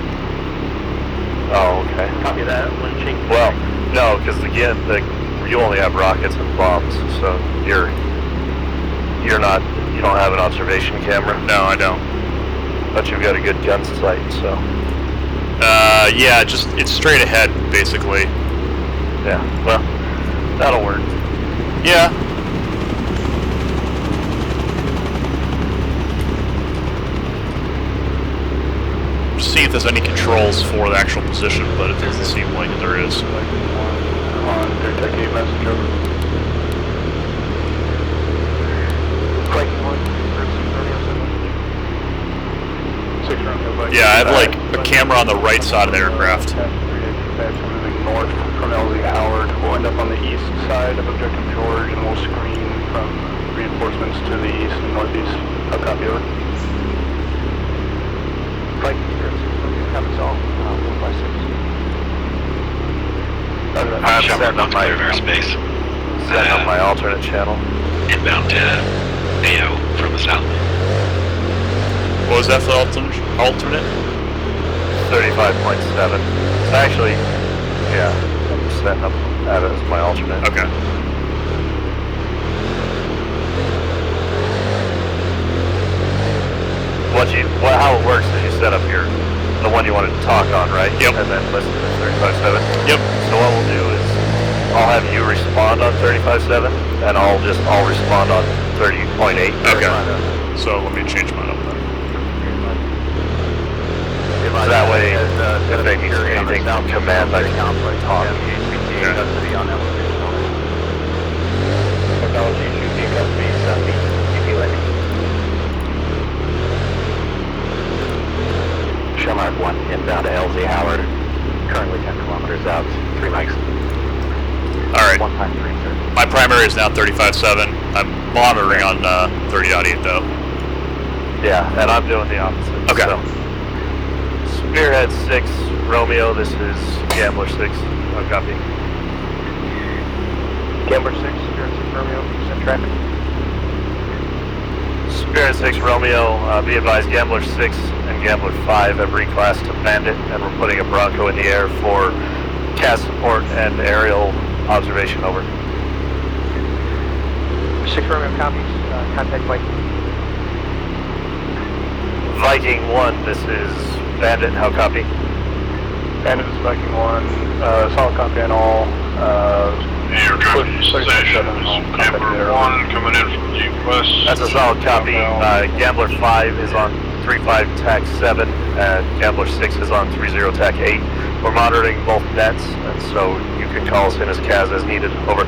Oh, okay. Copy that. Well, no, because again, you only have rockets and bombs, so you don't have an observation camera. No, I don't. But you've got a good gun sight, so. Yeah, it's straight ahead, basically. Yeah, well, that'll work. Yeah. Just see if there's any controls for the actual position, but it doesn't seem like there is. On Tech 8 message over. Yeah, I have like a camera on the right side of the aircraft. Moving north from LZ Howard. We'll end up on the east side of Objective George, and we'll screen from reinforcements to the east and northeast. I'll copy over. Viking scripts, comes all 156. I'm setting up my airspace. Setting up my alternate channel. Inbound to AO from the south. What was that for alternate? 35.7. Actually, yeah, I'm setting up that as my alternate. Okay. How it works is you set up the one you wanted to talk on, right? Yep. And then listen to 35.7. Yep. So what we'll do is I'll have you respond on 35.7, and I'll respond on 30.8. Okay. So let me change mine up then. So that way, if they need anything from command, I can talk. Technology shooting company, landing. Mark 1 inbound to LZ Howard, currently 10 kilometers out, 3 mics. Alright. 1 time 3, sir. My primary is now 35.7. I'm monitoring on 30.8 though. Yeah, and I'm doing the opposite. Okay. So. Spearhead 6, Romeo, this is Gambler 6, no copy. Gambler 6, Spearhead 6, Romeo, send traffic. Spearhead 6, Romeo, be advised, Gambler 6 and Gambler 5 have reclassed to Bandit, and we're putting a Bronco in the air for CAS support and aerial observation, over. 6 Romeo copies, contact Viking. Viking 1, this is Bandit, how copy? Bandit is Viking 1, solid copy on all. Aircraft station, Gambler 1 coming in from the west. That's a solid copy. Gambler 5 is on 35 TAC 7, and Gambler 6 is on 30 TAC 8. We're monitoring both nets, and so you can call us in as CAS as needed, over.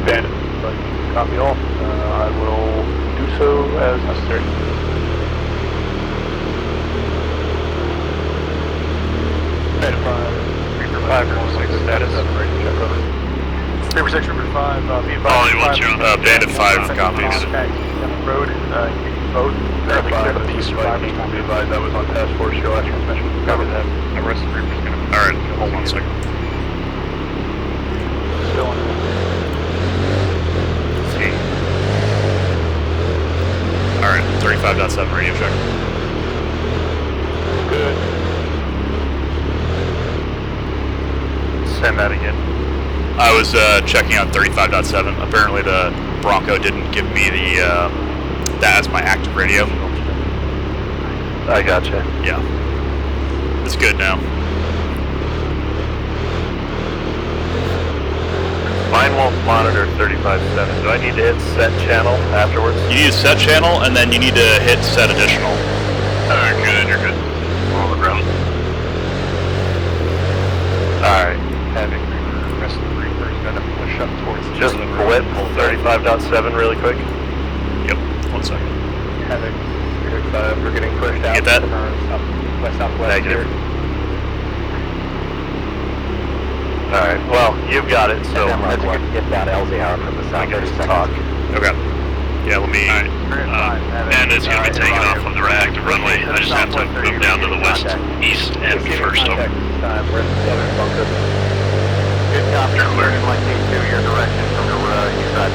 Bandit, Viking, copy all. I will do so as necessary. Bandit 5. Reaper 5, Reaper 6, status. Ready to check over. Reaper 6, Reaper 5, be advised. Bandit 5 copies. Road, boat. Currently clear the peace survivors. Be advised that was on task force, your last transmission. Cover that. The rest of the Reaper's gonna. Alright, hold on a second. Still on. See. Alright, 35.7 radio check. Good. Send that again. I was checking on 35.7. Apparently the Bronco didn't give me the that as my active radio. I gotcha. Yeah. It's good now. Mine won't monitor 35.7. Do I need to hit set channel afterwards? You need to set channel, and then you need to hit set additional. Alright, good, you're good. On the ground. Alright. Having the rest of the Reaper is gonna push up towards the Just blip 35.7 really quick. Yep, 1 second. Havoc, we're getting pushed out. Get that? West-southwest. Negative. Alright, well, you've got it, so let's get down LZ Howard from the south. There's talk. Okay. Yeah, let me... Bandit's gonna be taking off on the reactive runway. I just have to move down to the west, east, and first, over. Good copy. You're clear. Like 2, your direction from the east side.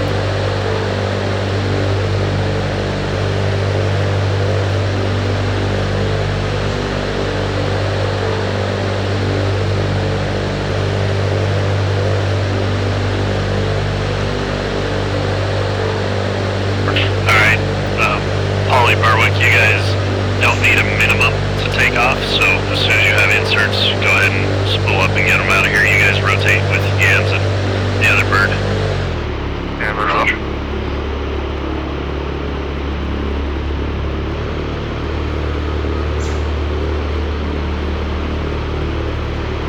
rotate with Yams and the other bird. Yeah, Roger.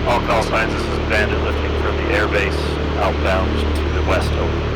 All call signs, this is Bandit lifting from the airbase outbound to the west, over.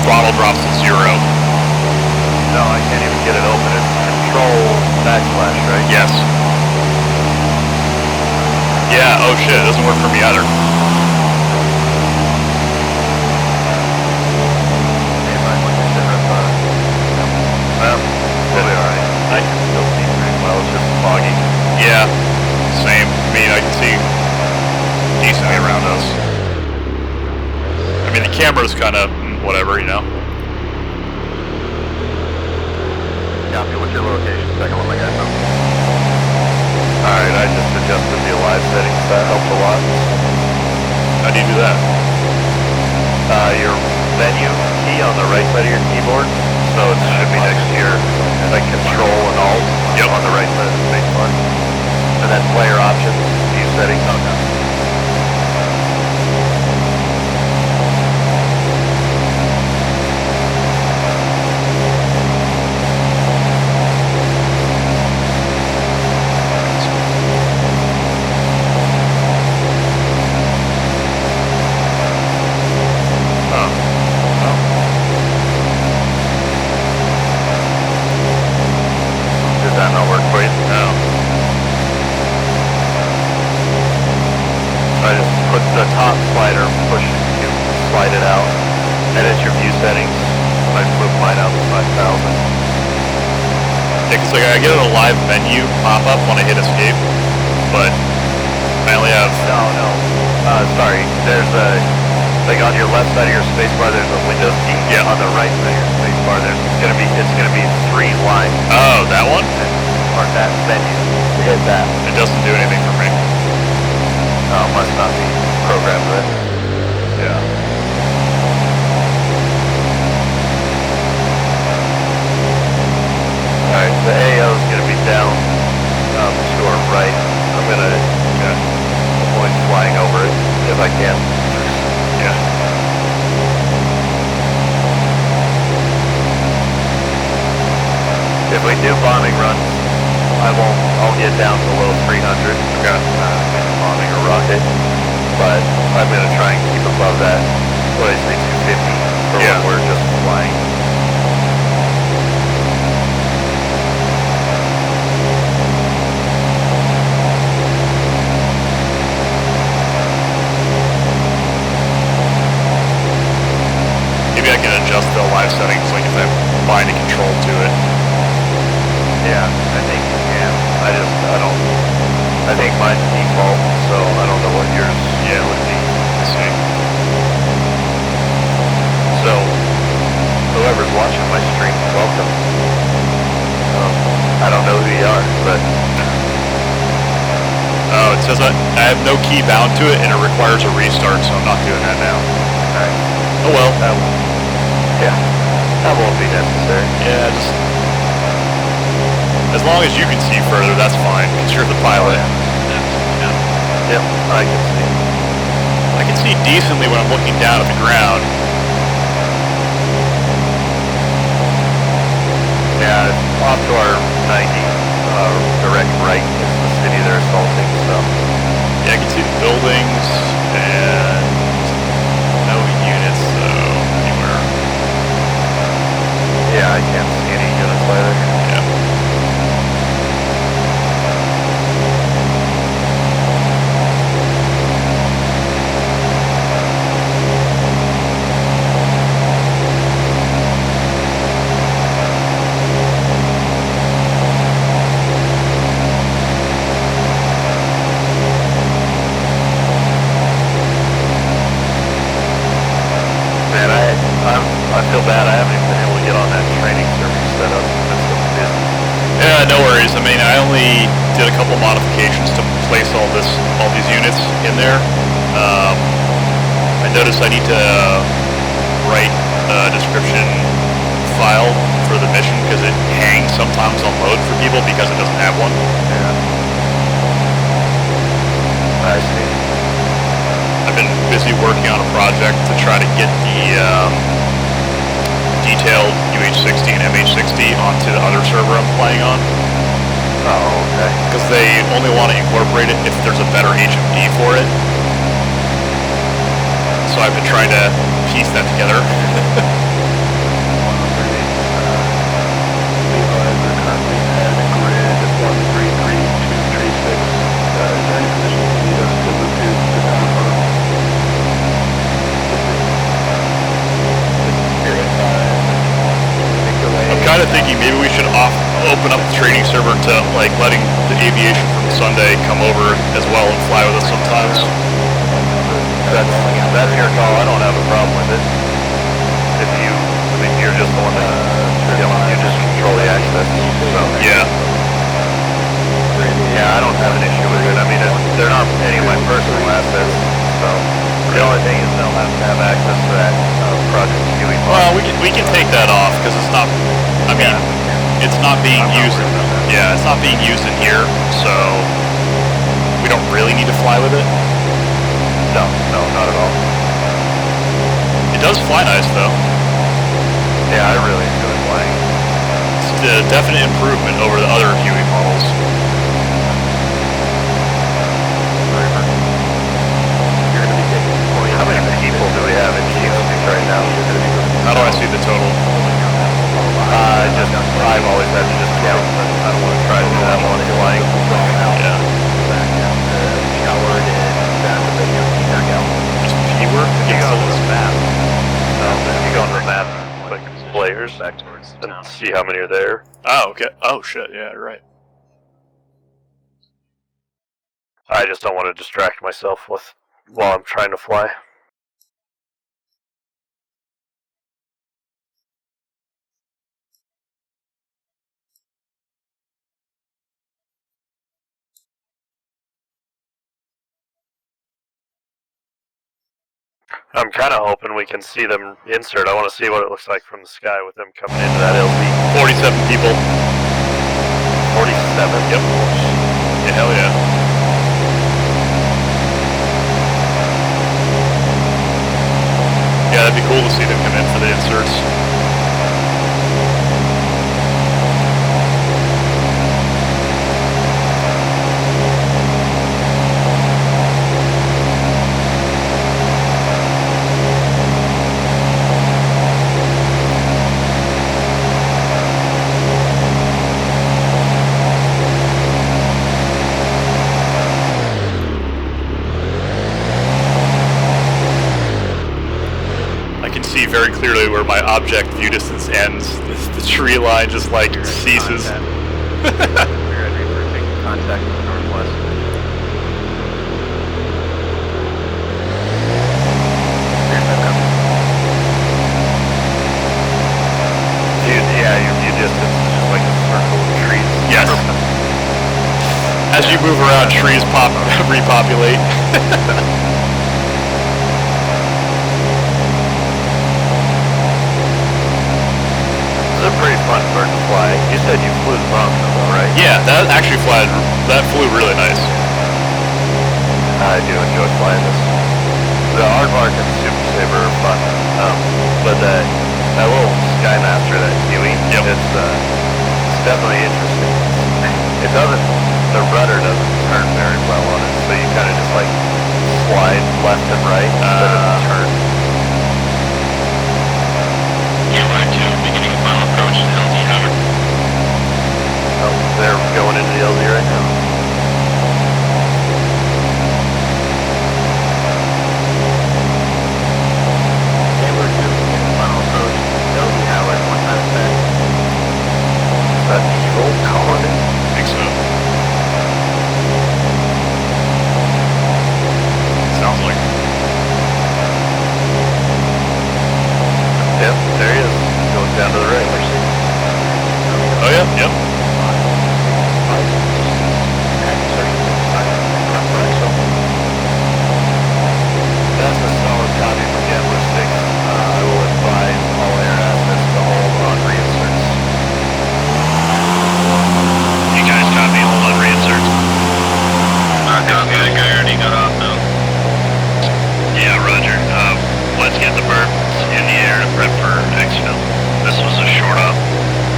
Throttle drops to 0. No, I can't even get it open. It's control backslash, right? Yes. Yeah, oh shit, it doesn't work for me either. Well, we'll be alright. I can still see pretty well, it's just foggy. Yeah, same. I mean, I can see decently around us. I mean, the camera's kind of whatever, you know. Copy, what's your location? Second one, my guy. Alright, I just adjusted the alive settings, that helped a lot. How do you do that? Your menu key on the right side of your keyboard, so it should be next to your like control and alt on the right side of the spacebar. And then player options, view settings. The top slider, push you slide it out, edit your view settings. I flip mine out to 5,000. Yeah, cause like I get a live menu pop up when I hit escape, but I only have. No. Sorry. There's a like on your left side of your spacebar. There's a Windows key. Yeah. On the right side of your spacebar, it's gonna be 3 lines. Oh, that one. Or that menu. Hit that. It doesn't do anything for me. Oh, must not be programmed with. Yeah. Alright, the AO is going to be down to our right. I'm going to avoid flying over it if I can. Yeah. If we do bombing runs, I'll get down below 300. Okay. Bombing or rocket. But I'm going to try and keep above that, what I say, 250 for when we're just flying. Maybe I can adjust the live settings, like if I bind a control to it. Yeah, I think you can. I think mine's default, so I don't know what yours would be. Let's see. So, whoever's watching my stream, welcome. I don't know who you are, but... Oh, it says I have no key bound to it, and it requires a restart, so I'm not doing that now. Alright. Oh well. That won't. Yeah. That won't be necessary. Yeah, just as long as you can see further, that's fine, because you're the pilot. Yep, I can see. I can see decently when I'm looking down at the ground. Yeah, off to our 90, direct right is the city they're assaulting, so. Yeah, I can see the buildings and no units, though, anywhere. Yeah, I can't see any units either. Yeah. Man, I feel bad. I haven't even been able to get on that training server set up. That's so busy. Yeah, no worries. I mean, I only did a couple modifications to place all these units in there. I noticed I need to write a description file for the mission because it hangs sometimes on load for people because it doesn't have one. Yeah. I see. I've been busy working on a project to try to get the detailed UH-60 and MH-60 onto the other server I'm playing on. Oh, okay. Because they only want to incorporate it if there's a better HMD for it. So I've been trying to piece that together. I'm kind of thinking maybe we should open up the training server to like letting the aviation from Sunday come over as well and fly with us sometimes. That's your call. I don't have a problem with it. If you, I mean, you're just the one that, you just control the access. So. Yeah. Yeah, I don't have an issue with it. I mean, they're not any of my personal assets, so the only thing is they'll have to have access to that Project Huey. Well, we can take that off because it's not. I mean, it's not being used. Yeah, it's not being used in here, so we don't really need to fly with it. No, not at all. It does fly nice though. Yeah, I really enjoy flying. It's a definite improvement over the other Huey models. How many people do we have in TeamSpeak right now? How do I see the total? I've always had to just count, but I don't want to try to do that while I'm flying. Yeah. Just P-word? If you go to the map, if you go on the map, click players, and see how many are there. Oh, okay. Oh, shit. Yeah, right. I just don't want to distract myself while I'm trying to fly. I'm kind of hoping we can see them insert. I want to see what it looks like from the sky with them coming into that LZ. 47 people. 47? Yep. Yeah, hell yeah. Yeah, that'd be cool to see them come in for the inserts. See very clearly where my object view distance ends. The tree line just like ceases. Contact with northwest. Yeah, your view distance is just like a circle of trees. Yes. As you move around, trees repopulate. you said you flew the Bronco, though, right? Yeah, that flew really nice. I do enjoy flying this. The Aardvark and the Super Saber are fun, but that little Skymaster, that Huey, it's definitely interesting. The rudder doesn't turn very well on it, so you kind of just like slide left and right instead of turn. Beginning of final approach to LZ Howard. Oh, they're going into the LZ right now. Camber 2, beginning of final approach, LZ Howard, 1 time back. Is that evil calling it? I think so. Sounds like it. Yep, there he is. Going down to the right. Oh yeah, yep. That's a solid copy from Gambler 6. I will advise all air assets to hold on reinserts. You guys copy, hold on reinserts. Not copy, that guy already got off though. Yeah, roger. Let's get the birds in the air to prep for exfil. This was a short op.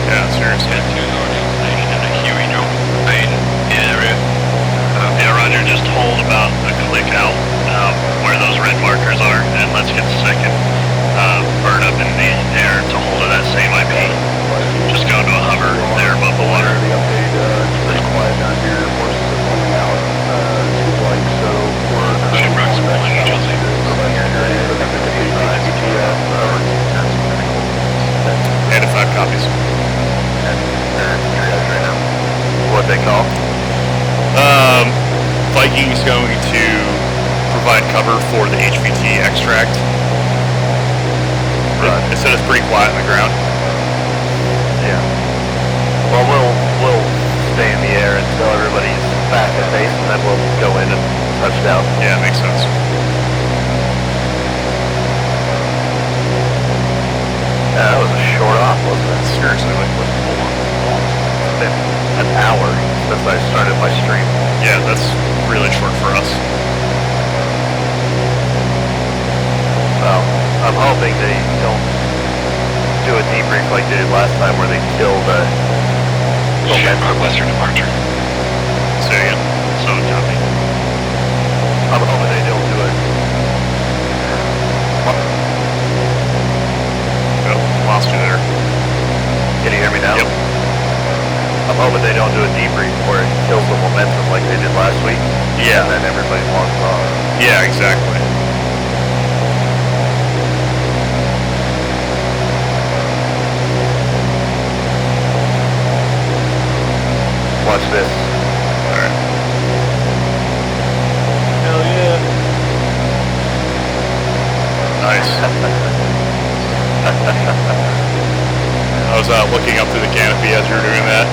Yeah, seriously. Two's already on station and a Huey drone main area. Yeah, roger, just hold about a click out where those red markers are, and let's get the second bird up in the air to hold of that same IP. Just go into a hover there above the water. The update, it's pretty quiet down here. Horses are pulling out, it seems like, so we're currently pulling back south to provide your area for the HTTF. And 5 copies. What they call? Viking's going to provide cover for the HVT extract. Right. It said it's pretty quiet on the ground. Yeah. Well, we'll stay in the air until everybody's back at base, and then we'll go in and touch down. Yeah, makes sense. That was a short off, wasn't it? Seriously, like, hold on. It's been an hour since I started my stream. Yeah, that's really short for us. Well, I'm hoping they don't do a debrief like they did last time where they killed Shamrock Western departure. Say again. So copy. I'm hoping they don't do it. Oh, lost you there. Can you hear me now? Yep. I'm hoping they don't do a debrief where it kills the momentum like they did last week. Yeah. And then everybody walks off. Yeah, exactly. Watch this. Alright. Hell yeah. Nice. I was looking up through the canopy as you were doing that.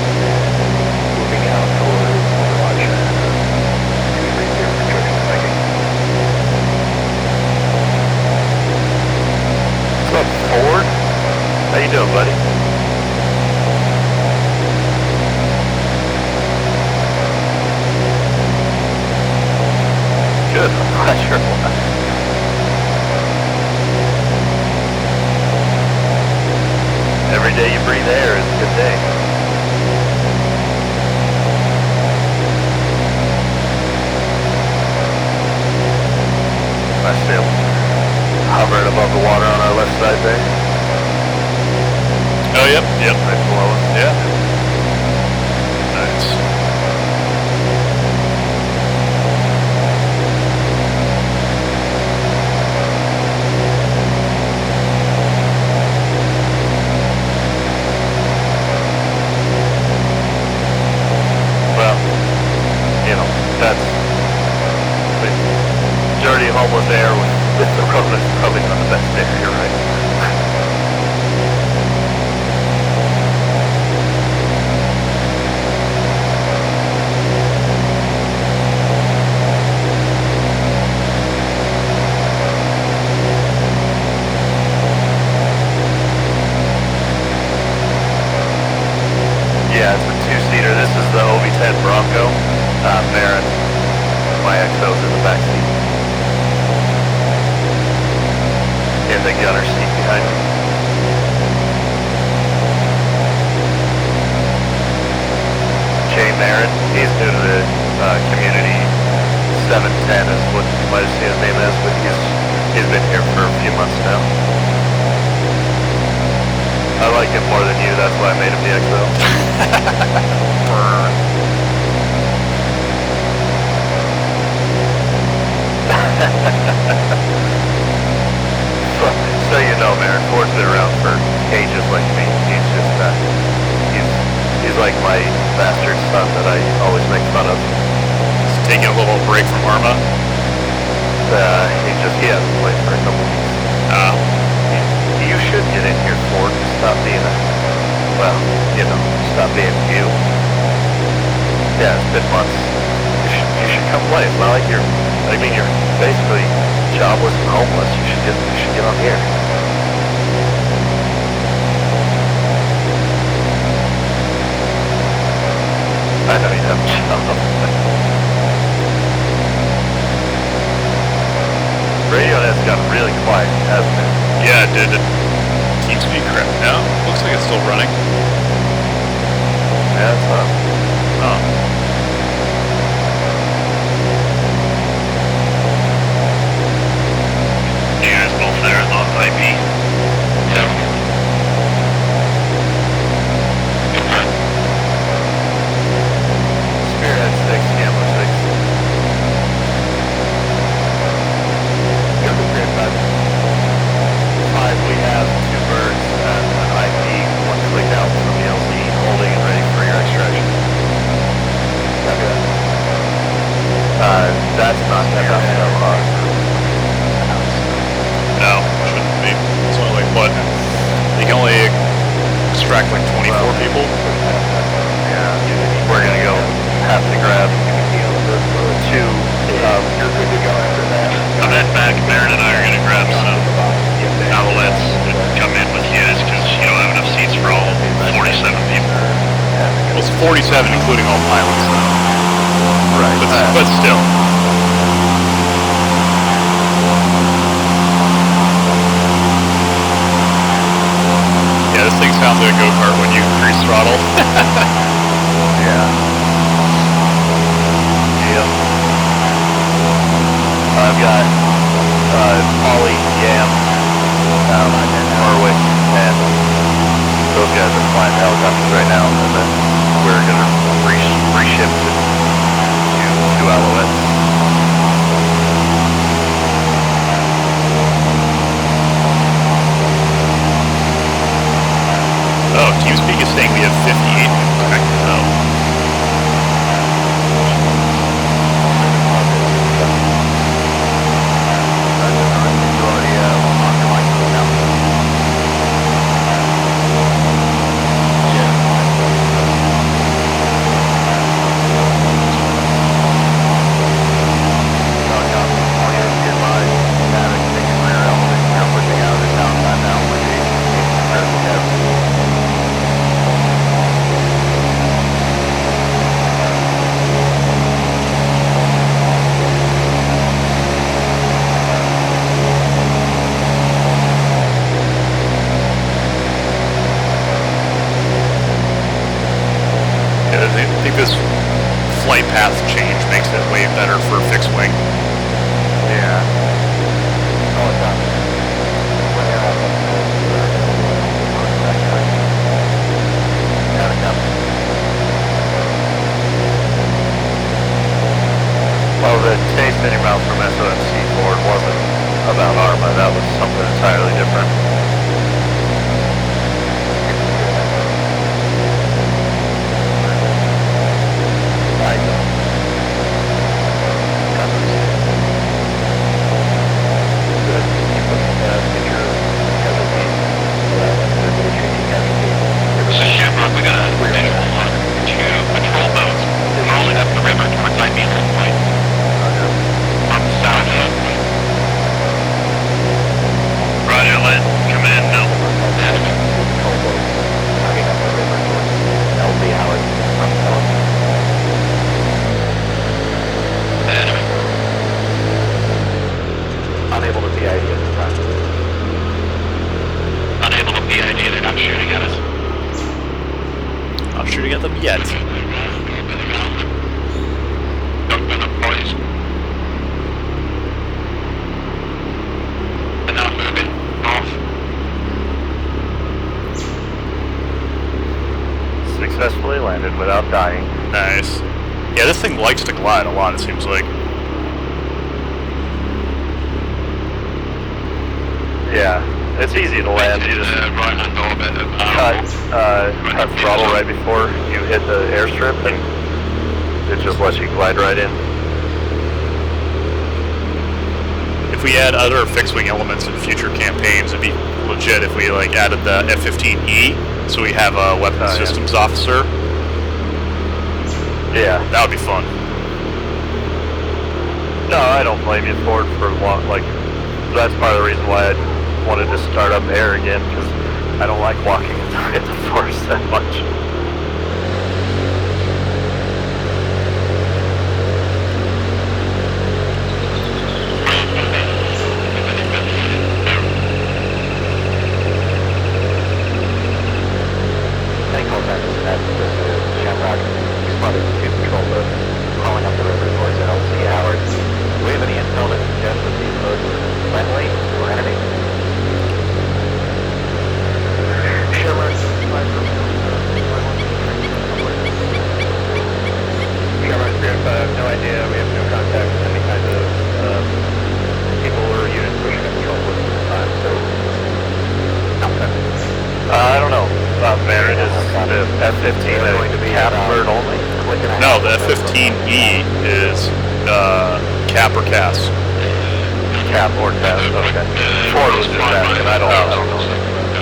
Moving out towards Overwatch and 230 construction Viking. What's up, Ford? How you doing, buddy? Good. I'm glad you're alive. Every day you breathe air is a good day. I see him hovering above the water on our left side there. Oh, yep, yep. Right below us. Yeah. Nice. Well, you know, that's dirty homeless air with the road is probably not the best area, right? Marin. He's new to the community. 710 is what you might have seen his name as, but he's been here for a few months now. I like him more than you, that's why I made him the XO. So you know, Marin, Ford's been around for ages like me. He's just, he's like my bastard son that I always make fun of. He's taking a little break from Arma. He hasn't played for a couple weeks. You should get in here, Ford. Stop being stop being you. Yeah, it's been months. You should come play. It's not like you're basically jobless and homeless. You should get on here. I know you have a job. Radiohead's got really quiet, hasn't it? Yeah, it did. TeamSpeak crap. No, looks like it's still running. Yeah, it's up. Oh. You guys both there on IP? Yeah. Spearhead 6, Gambler 6. Go to Spirit 5. 5, we have 2 birds at an IP, 1 click out from the LZ, holding and ready for your extraction. Copy that. That's not enough though, No, shouldn't be. It's only like what? They can only extract like 24 people. Yeah, we're gonna have to grab 2. You're good to go after that. I'm heading back. Marin and I are gonna grab some alouettes and come in with you guys because you don't have enough seats for all 47 people. Well, it's 47 including all pilots though. Right. But still. Yeah, this thing sounds like a go-kart when you increase throttle. Yeah. Yep. I've got Polly, Yam, Harwick, and those guys are flying helicopters right now, and then we're gonna reshift to 2 alouettes. Oh, TeamSpeak is saying we have 58 people connected though. I think this flight path change makes it way better for fixed wing. Yeah. Well, the taste in your mouth from SOMC Ford wasn't about Arma. That was something entirely different. I don't. Good. Keep pushing past, get your casualties. So Shamrock, we got a visual on 2 patrol boats rolling up the river towards IP Hold Point. From south. Roger, Lynn. without dying. Nice. Yeah, this thing likes to glide a lot, it seems like. Yeah, it's easy to land. You just right-hand door bit. cut throttle right before you hit the airstrip, and it just lets you glide right in. If we add other fixed-wing elements in future campaigns, it'd be legit if we like added the F-15E, so we have a weapons systems officer. Yeah, that would be fun. No, I don't blame you for it for long. Like, that's part of the reason why I wanted to start up air again, because I don't like walking in the forest that much. Any call sign is that this is Shamrock. Spotted 2 patrol boat crawling up the river towards LC Howard. Do we have any intel that suggests that these boats are friendly or enemy? Shamrock, Shamrock, we have no idea. We have no contact with any kind of people or units pushing up patrol boats at this time, so I don't know. Baron, is the F-15 going to be cap bird only? No, the F-15E is cap or CAS. Cap or CAS, okay. Ford was just asking, I don't know.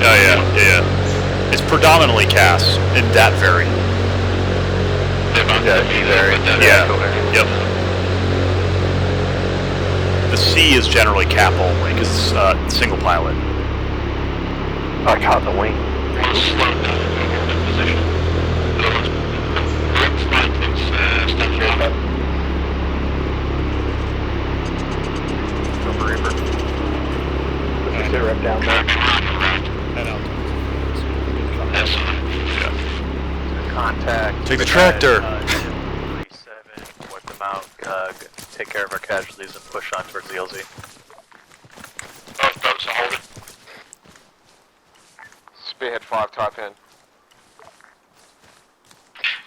Oh yeah. It's predominantly CAS in that variant. Yeah, D variant. Yeah, yep. The C is generally cap only, because it's single pilot. I caught the wing. Sit right down there. Head out. Contact. Take the tractor. 37, work them out, take care of our casualties and push on towards the LZ. Both boats are holding. Spearhead 5, type in.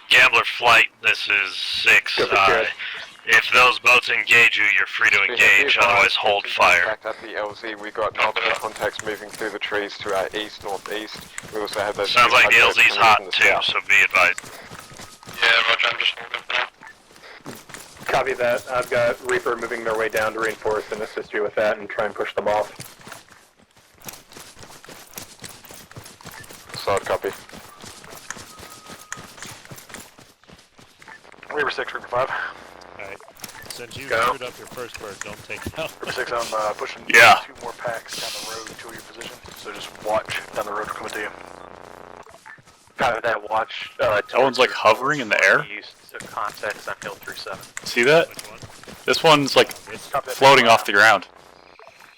Gambler Flight, this is 6. If those boats engage you, you're free to engage, otherwise hold fire. At the LZ, we got multiple contacts moving through the trees to our east, northeast. We also have those. Sounds like the LZ's hot too, so be advised. Yeah, Roger, I'm just holding for now. Copy that. I've got Reaper moving their way down to reinforce and assist you with that and try and push them off. Solid copy. Reaper 6, Reaper 5. Alright. Since you screwed up your first bird, don't take it out. Reaper 6, I'm pushing 2 more packs down the road to your position, so just watch down the road, we're coming to you. Copy that, watch. That one's like hovering in the air. So contacts on Hill 37. See that? This one's like floating off the ground.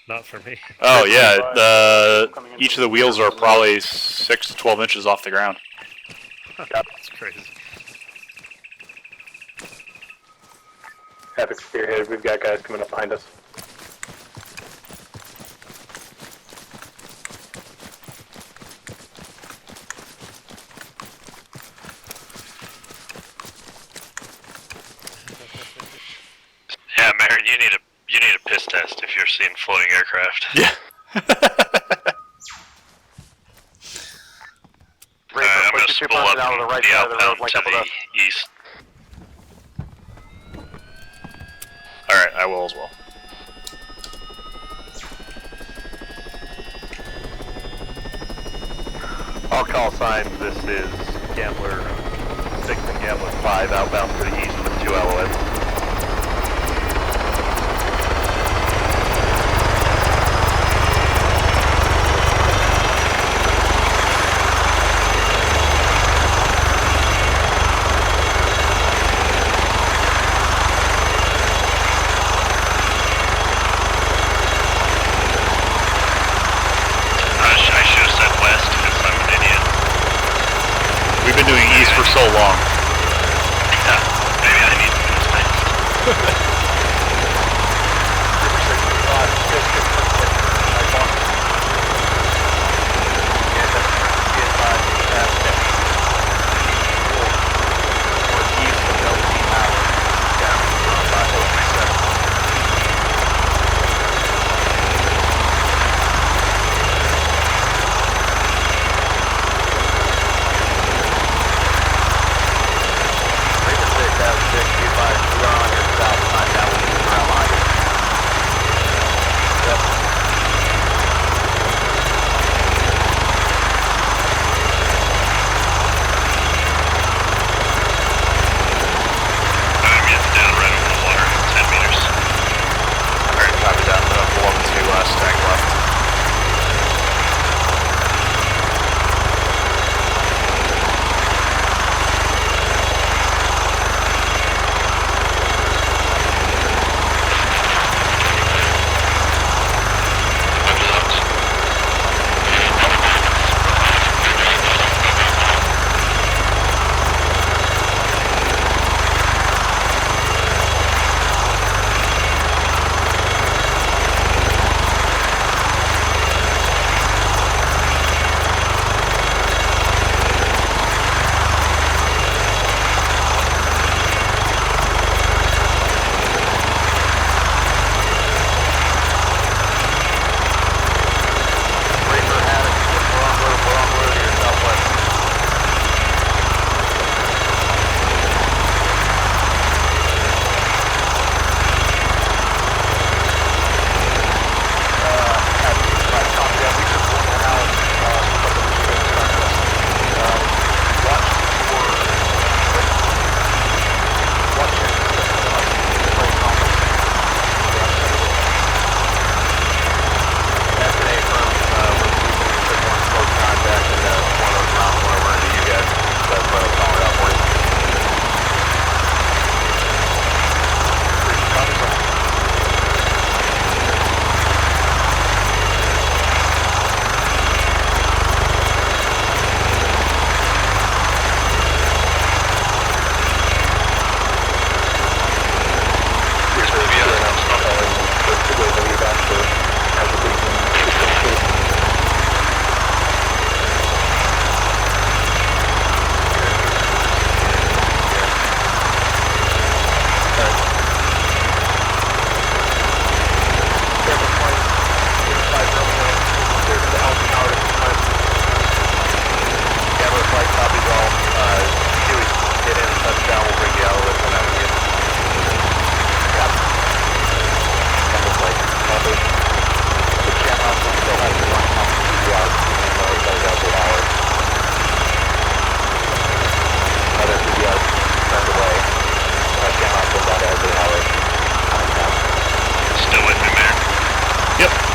Not for me. Oh yeah, each of the wheels are probably 6 to 12 inches off the ground. That's crazy. Epic spearhead, we've got guys coming up behind us. Yeah, Marin, you need a piss test if you're seeing floating aircraft. Yeah. I'm gonna spool up out of the right side of the road, like to the east. Alright, I will as well. All call signs, this is Gambler 6 and Gambler 5 outbound to the east with 2 LOS. I should have said west because I'm an idiot. We've been doing east for so long. Yeah, maybe I need to finish next.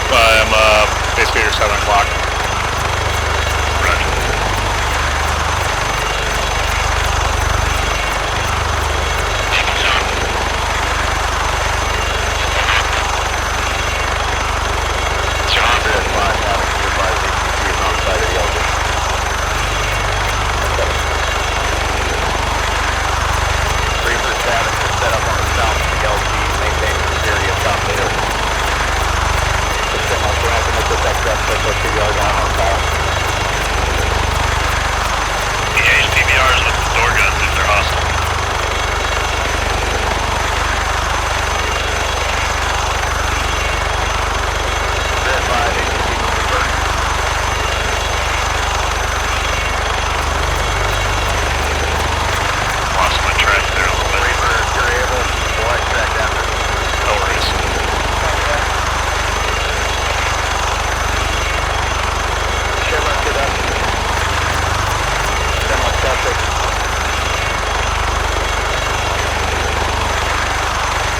I'm basically your 7 o'clock. Roger. John, at 5, having to advise ATC is on site of the LZ. Reaper 7 will set up on the south of the LZ, maintain security at top middle. System up around to make this extra for 2 yards on file. Engage PBRs with the door guns if they're hostile. Red 5, ATC moving burn. Lost my track there a little bit. Reaper, if you're able, we'll extract after. No worries. Chevron to that. Semi-septic.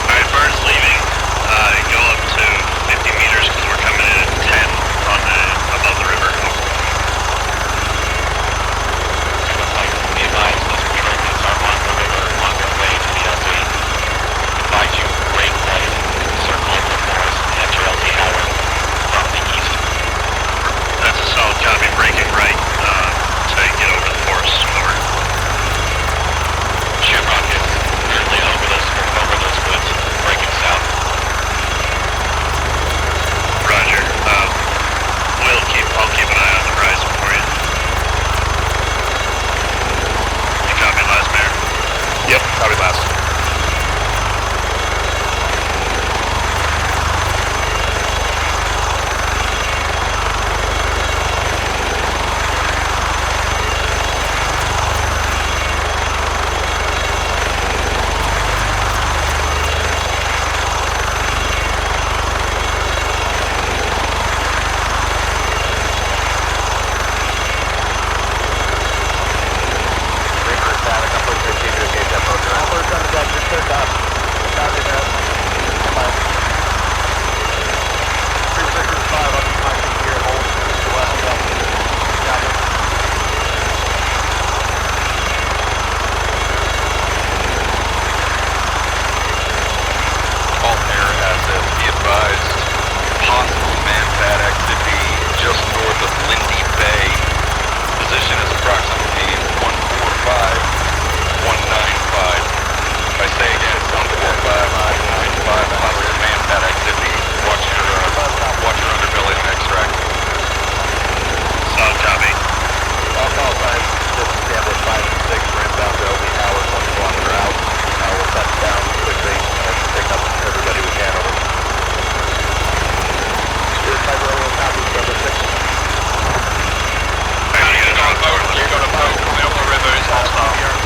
Alright, Bird's leaving. Go up to 50 meters because we're coming in at 10 on the above the river. Be advised, those patrol boats are on the river on their way to the LZ. Advise you break right, circle over the forest, and enter LZ Howard from the east. That's a solid copy. Breaking right to get over the forest. Over. Chevron is currently over those woods, breaking south. Roger. I'll keep an eye on the horizon for you. You copy last, Mayor? Yep, copy last. Reaper 7, I'm pushing 15 to engage that boat. All birds on the deck, just cleared up. Copy that. Come on. Reaper 6 is 5, I'll keep my feet here and hold to the west up. Copy. All air assets be advised. Possible man-pad activity just north of Lindy Bay. Position is approximately 145, 195. If I say again, 145, 195. Possible man-pad activity. Watch your underbelly on extract. Solid copy. All call signs, this is Gambler 5 and 6, we're inbound to LZ Howard, 1 kilometer out. We'll touch down quickly and pick up everybody we can over. Spirit 5 earlier, copy, Gambler 6. You're going to boat. Coming up the river is hostile.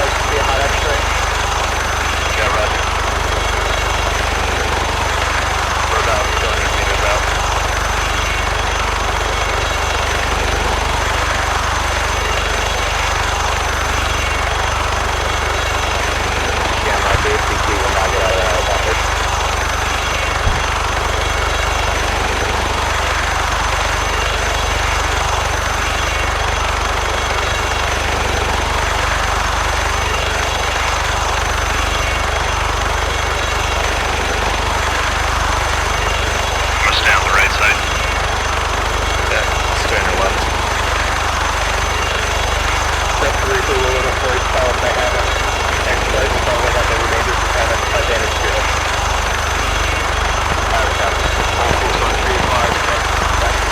advised to be a hot X-ray. Yeah, roger. We're about 200 meters out. Camera BCT will not get out of that helicopter. I'm gonna stay on the right side. Yeah, I'll stay on your left. That Reaper will load up first, followed by Hyena. X-Flight will probably have the remainder to have an advantage to it. Out of town. All course on 3-5, back to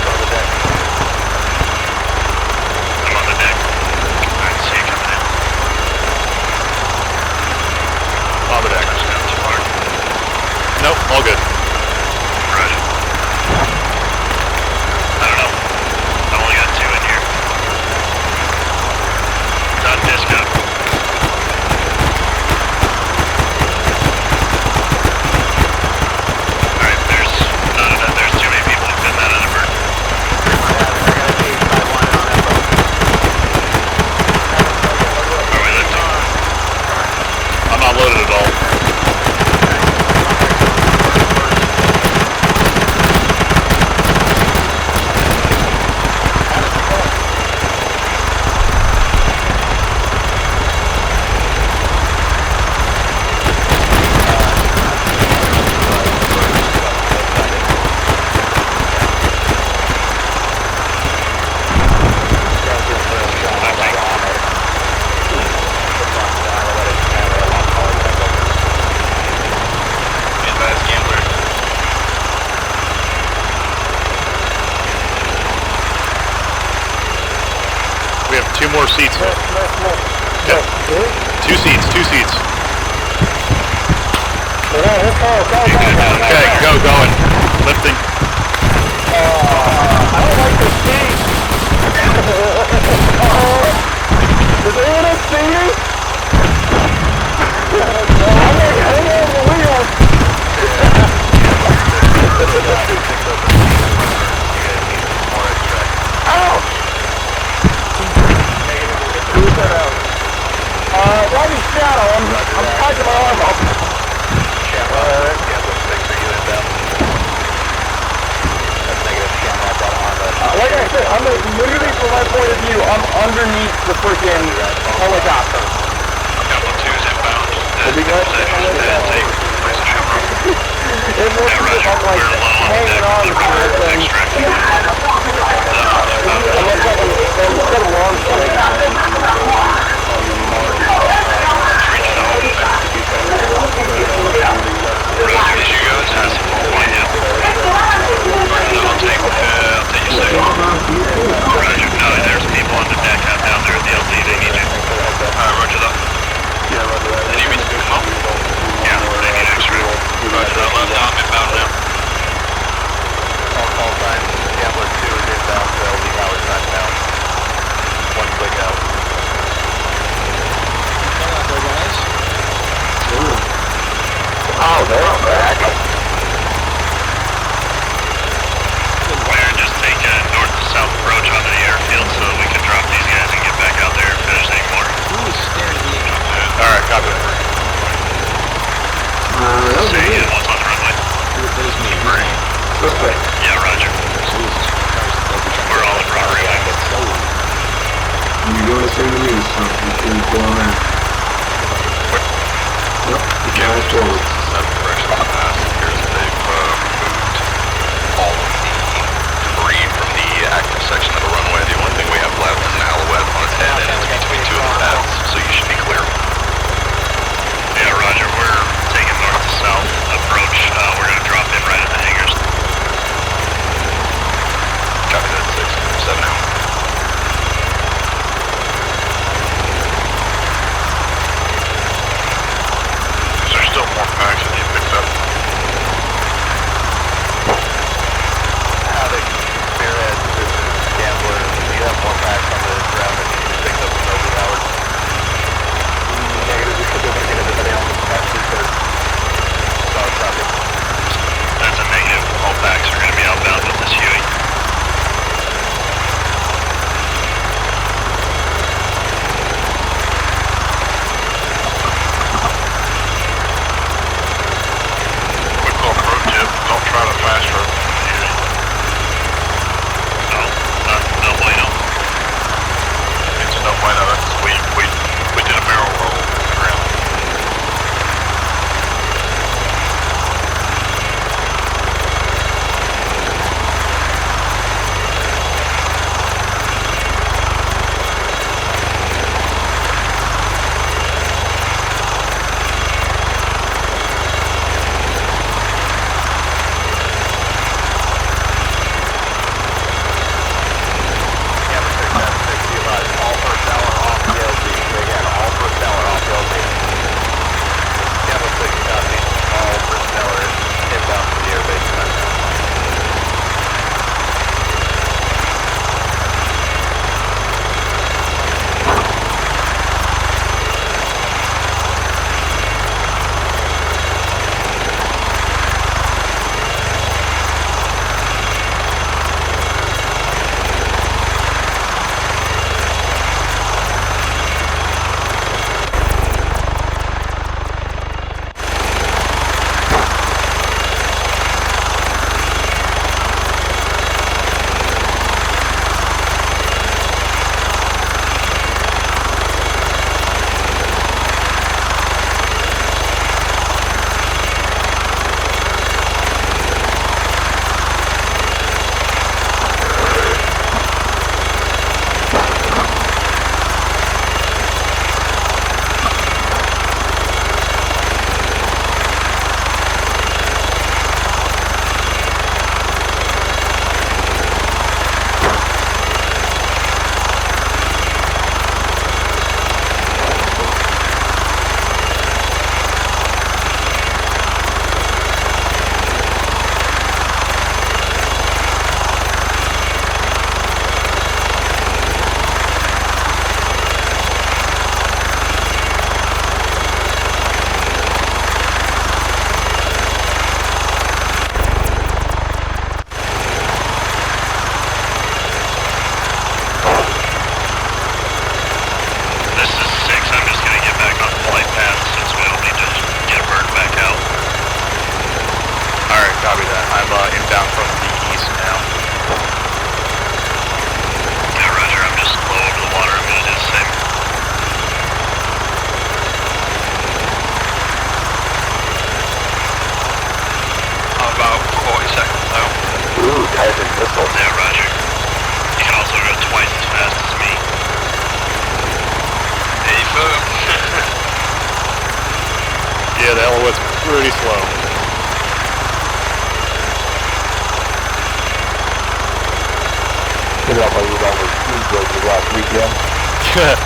on the deck. I'm on the deck. Alright, see you coming in. On the deck. Just down too far. Nope, all good. Roger. I don't know. I only got 2 in here. Done disco. Alright, there's none of that. There's too many people within that other bird. Are we lifting? I'm not loaded at all. Advise gambler. We have 2 more seats. Okay. 2 seats, 2 seats. Okay, going. Lifting. I don't like this seat. Does anyone see me? Hang on the wheel. Ouch! Who's that out? Robbie Shadow, I'm packing my arm up. Gambler 6, are you inbound? That's negative, Shamrock got arm up. Like I said, I'm literally, from my point of view, I'm underneath the freaking helicopter. Gambler 2 is inbound. We'll be good. Take place of Shamrock. It looks as if I'm like hanging on to this thing. It looks like a long shot. Roger, as you go, it's has some full line now. I'll take you second. Roger, no, there's people on the deck out down there at the LZ, they need you. Roger that. Yeah, roger that. They need me to come up? Yeah, they need extra. Roger that, left arm inbound now. All call signs. Gambler 2 is inbound to LZ Howard side now. 1 click out. Oh, they're back. Where just take a north to south approach onto the airfield so that we can drop these guys and get back out there and finish any more. Who is staring at me? Alright, copy. Say what's on the runway? That is me. Yeah, roger. We're all in rotary wing. You go to St. Louis, so you can go on that. Yep, the camera's forward. Correction on the passengers. They've removed all of the debris from the active section of the runway. The only thing we have left is an alouette on its head and it's between 2 of the pads, so you should be clear. Yeah, roger. We're taking north to south approach. We're going to drop in right at the hangars. Copy that, 6, 7 out. Is there still more packs that you picked up? Havoc, Spirit, the Alouette's pretty slow. Figure out why you guys were huge over last weekend.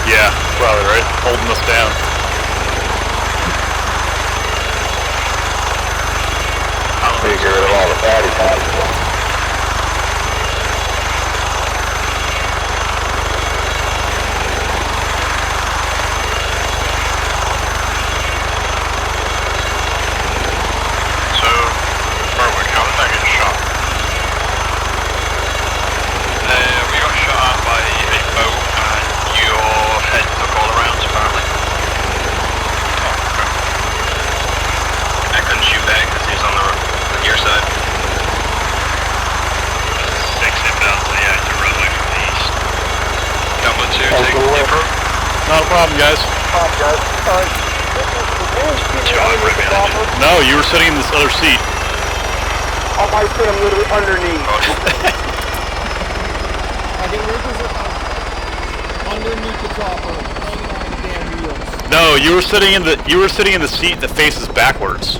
Yeah, probably right. Holding us down. Figure it all the fatty packs. Not a problem, guys. No, you were sitting in this other seat. On my seat, I'm literally underneath. I think Rivers are underneath the chopper, hanging on the damn wheels. No, you were sitting in the seat that faces backwards.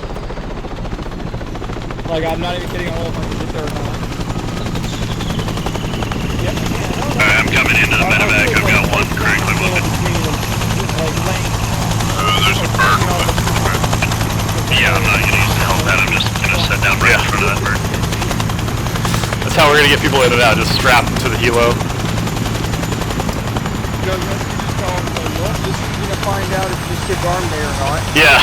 Like, I'm not even kidding, I don't know if I can get there or not. Alright, I'm coming into the medevac. I've got one critically wounded. There's a bird. Yeah, I'm not gonna use the helipad. I'm just gonna set down right in front of that bird. That's how we're gonna get people in and out. Just strap them to the helo. This is gonna find out if this kid's armed there or not. Yeah.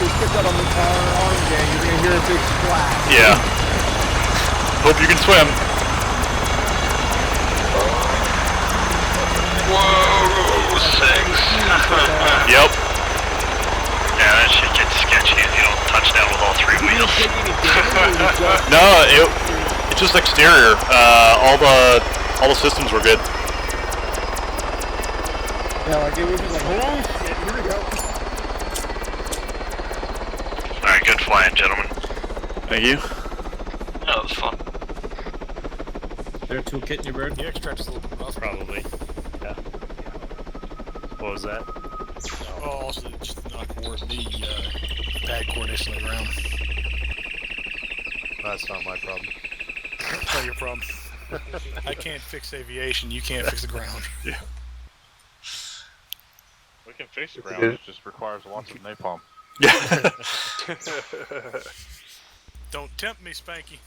This kid's got on the arm gang, you're gonna hear a big splash. Yeah. Hope you can swim. Whoa, 6. Yep. Yeah, that shit gets sketchy if you don't touch down with all 3 wheels. No, it's just exterior. All the systems were good. Yeah, like it was just like, oh shit, here we go. Alright, good flying, gentlemen. Thank you. That was fun. Is there a toolkit in your bird? The extract's a little bit rough. Probably. Yeah. What was that? Oh, also just not bad coordination on the ground. That's not my problem. That's not your problem. I can't fix aviation, you can't fix the ground. Yeah. We can fix the ground, it just requires lots of napalm. Yeah. Don't tempt me, Spanky.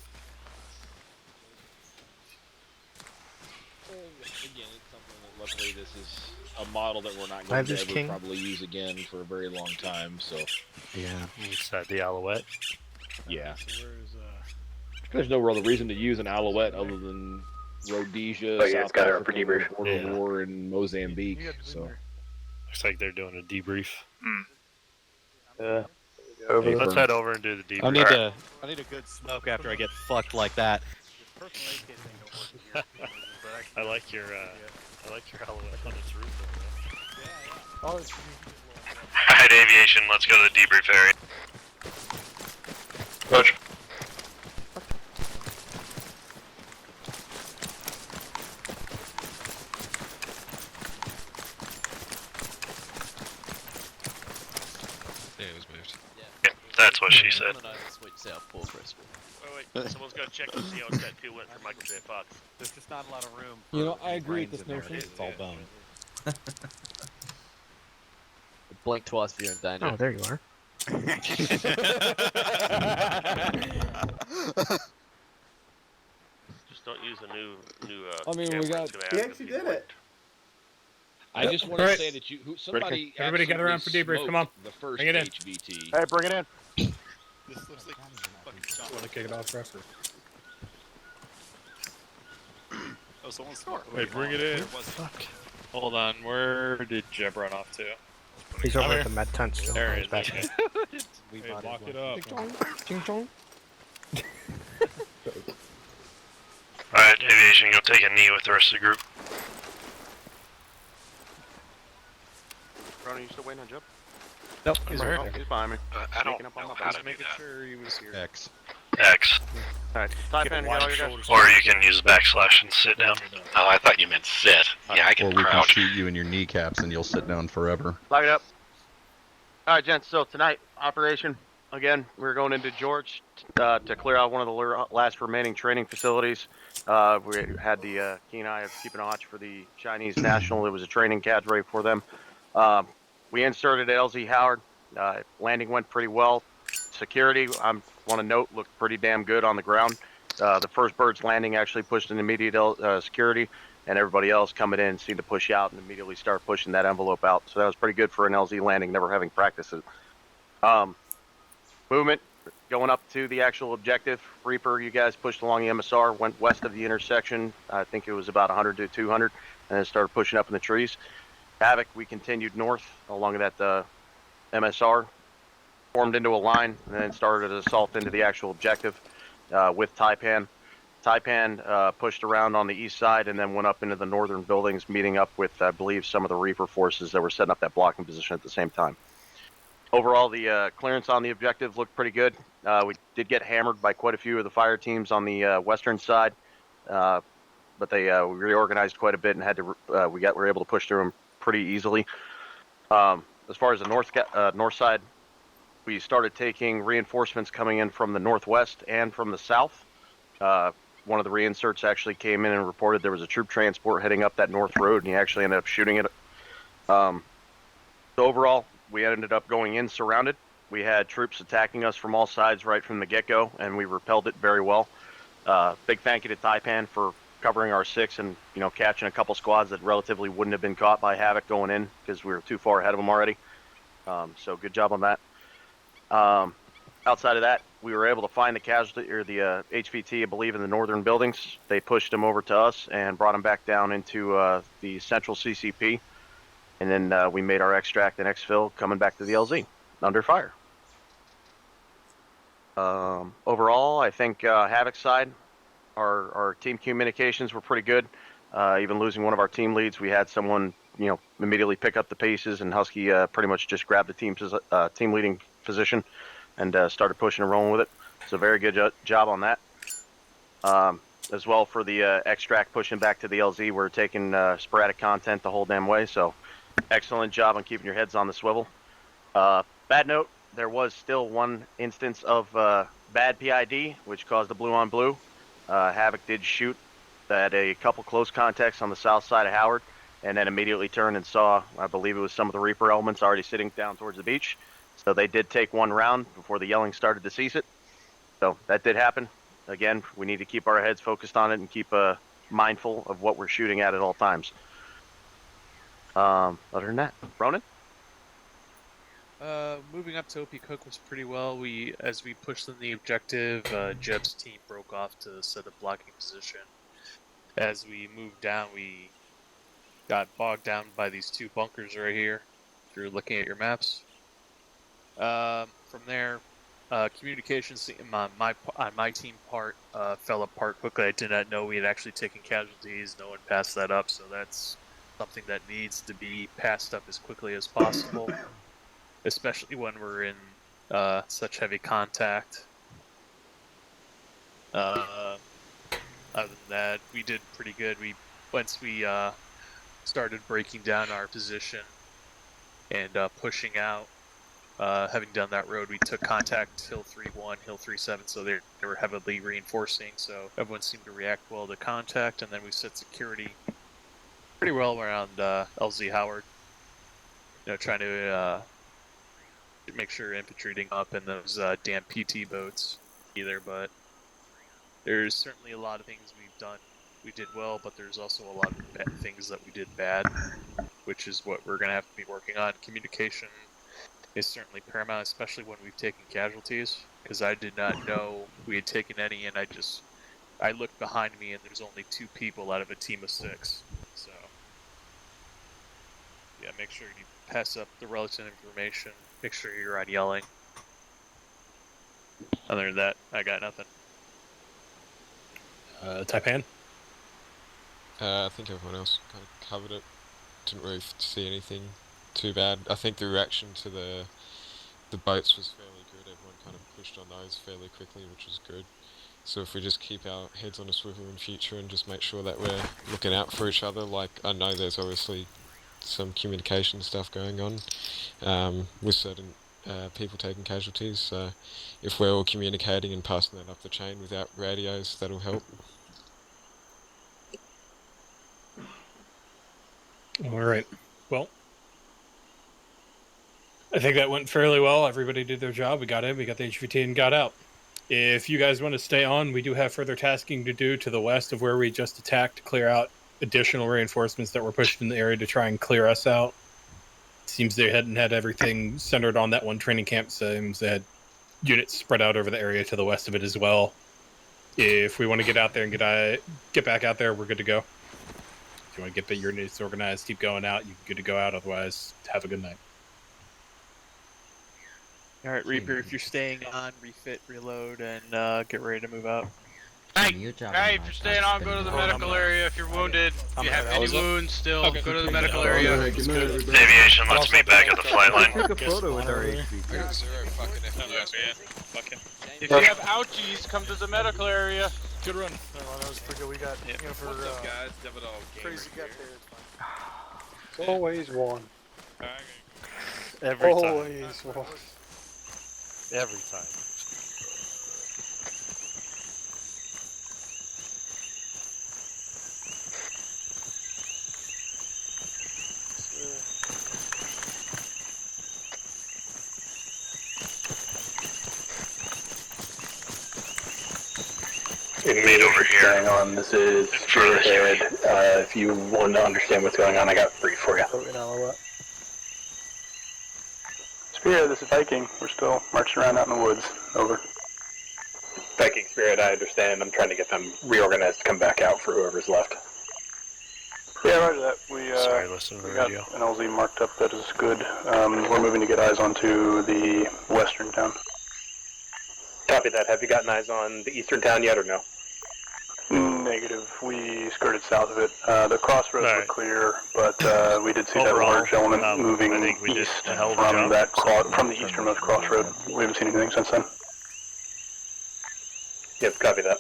Again, it's something that luckily this is a model that we're not going to ever probably use again for a very long time, so. Yeah. Is that the Alouette? Yeah. So where's, There's no other reason to use an Alouette other than Rhodesia, Oh, yeah, it's South got Africa, a debrief. border war, and Mozambique, so. Looks like they're doing a debrief. Let's head over and do the debrief. I need a good smoke after I get fucked like that. I like your Alouette on its roof. Alright, aviation, let's go to the debrief area. Roger. Yeah, it was moved. Yeah, that's what she said. Wait, someone's gonna check to see how that 2 went for Michael J. Fox. There's just not a lot of room. You know, I agree with this notion. It's all bone. Blink twice if you're in danger. Oh, there you are. Just don't use a new I mean, we got. He actually did it. I just want to say that somebody everybody get around for debrief, come on. The first Bring it in. HVT. Hey, bring it in. This looks like fucking shot. Want to kick it off, Presser? Oh, someone's smart. Hey, bring it in. Fuck. Hold on, where did Jeb run off to? He's over at the med tent still. There he He's is. back Okay. there. Hey, lock it up. Ching chong. Alright, aviation, go take a knee with the rest of the group. Ronnie, you still waiting on Jeb? Nope, He's right right there. He's behind me. I don't know how to do making that. sure he was here. X. X. Alright, type in, get all your guys. Or you can use backslash and sit down. Oh, I thought you meant sit. Yeah, I can Or we can crouch. shoot you in your kneecaps and you'll sit down forever. Lock it up. Alright, gents, so tonight, operation, again, we're going into George to clear out one of the last remaining training facilities. We had the keen eye of keeping a watch for the Chinese National. It was a training cadre for them. We inserted LZ Howard. Landing went pretty well. Security, I want to note, looked pretty damn good on the ground. The first bird's landing actually pushed an immediate security, and everybody else coming in seemed to push out and immediately start pushing that envelope out. So that was pretty good for an LZ landing, never having practiced it. Movement, going up to the actual objective. Reaper, you guys pushed along the MSR, went west of the intersection. I think it was about 100 to 200, and then started pushing up in the trees. Havoc, we continued north along that MSR, formed into a line, and then started an assault into the actual objective with Taipan. Taipan pushed around on the east side and then went up into the northern buildings, meeting up with, I believe, some of the Reaper forces that were setting up that blocking position at the same time. Overall, the clearance on the objective looked pretty good. We did get hammered by quite a few of the fire teams on the western side, but they reorganized quite a bit and had to. We were able to push through them pretty easily. As far as the north side, we started taking reinforcements coming in from the northwest and from the south. One of the reinserts actually came in and reported there was a troop transport heading up that north road, and he actually ended up shooting it. So overall, we ended up going in surrounded. We had troops attacking us from all sides right from the get-go, and we repelled it very well. Big thank you to Taipan for covering our 6 and catching a couple squads that relatively wouldn't have been caught by Havoc going in because we were too far ahead of them already. So good job on that. Outside of that, we were able to find the casualty or the HVT, I believe, in the northern buildings. They pushed them over to us and brought them back down into the central CCP. And then we made our extract and exfil coming back to the LZ under fire. Overall, I think Havoc's side, our team communications were pretty good. Even losing one of our team leads, we had someone immediately pick up the paces, and Husky pretty much just grabbed the team leading position and started pushing and rolling with it. So very good job on that. As well for the extract pushing back to the LZ, we're taking sporadic content the whole damn way. So excellent job on keeping your heads on the swivel. Bad note, there was still one instance of bad PID, which caused a blue on blue. Havoc did shoot at a couple close contacts on the south side of Howard, and then immediately turned and saw, I believe it was some of the Reaper elements already sitting down towards the beach. So they did take one round before the yelling started to cease it. So that did happen. Again, we need to keep our heads focused on it and keep mindful of what we're shooting at all times. Other than that, Ronan? Moving up to OP Cook was pretty well. As we pushed in the objective, Jeb's team broke off to set a blocking position. As we moved down, we got bogged down by these 2 bunkers right here, if you're looking at your maps. From there, communications on my team part fell apart quickly. I did not know we had actually taken casualties. No one passed that up, so that's something that needs to be passed up as quickly as possible, especially when we're in such heavy contact. Other than that, we did pretty good. Once we started breaking down our position and pushing out, having done that road, we took contact Hill 3-1, Hill 3-7, so they were heavily reinforcing, so everyone seemed to react well to contact, and then we set security pretty well around LZ Howard, trying to make sure infantry didn't up in those damn PT boats either, but there's certainly a lot of things we did well, but there's also a lot of bad things that we did bad, which is what we're going to have to be working on. Communication is certainly paramount, especially when we've taken casualties, because I did not know we had taken any, and I looked behind me and there's only 2 people out of a team of 6, so yeah, make sure you pass up the relative information, make sure you're on yelling. Other than that, I got nothing. Taipan? I think everyone else kind of covered it. Didn't really see anything too bad. I think the reaction to the boats was fairly good. Everyone kind of pushed on those fairly quickly, which was good. So if we just keep our heads on a swivel in future and just make sure that we're looking out for each other, like I know there's obviously some communication stuff going on with certain people taking casualties, so if we're all communicating and passing that up the chain without radios, that'll help. Alright, well, I think that went fairly well. Everybody did their job. We got in, we got the HVT, and got out. If you guys want to stay on, we do have further tasking to do to the west of where we just attacked to clear out additional reinforcements that were pushed in the area to try and clear us out. Seems they hadn't had everything centered on that one training camp. Seems they had units spread out over the area to the west of it as well. If we want to get out there and get back out there, we're good to go. If you want to get the units organized, keep going out, you're good to go out. Otherwise, have a good night. Alright, Reaper, if you're staying on, refit, reload, and get ready to move out. Hey, if you're staying on, go to the medical area. If you're wounded, if you have any wounds still, go to the medical area. Aviation, let's meet back at the flight line. Take a photo with our HVT. If you have ouchies, come to the medical area. Good run. That was pretty good. We got, for What's up, guys? crazy get there. It's always one. Every time. Always one. Every time. Meet over here. Hang on, this is Spearhead. If you want to understand what's going on, I got a brief for you. Spearhead, this is Viking. We're still marching around out in the woods. Over. Viking, Spearhead, I understand. I'm trying to get them reorganized to come back out for whoever's left. Yeah, roger that. We got an LZ marked up. That is good. We're moving to get eyes onto the western town. Copy that. Have you gotten eyes on the eastern town yet or no? Negative. We skirted south of it. The crossroads were clear, but we did see that large element moving east from the easternmost crossroad. We haven't seen anything since then. Yep, copy that.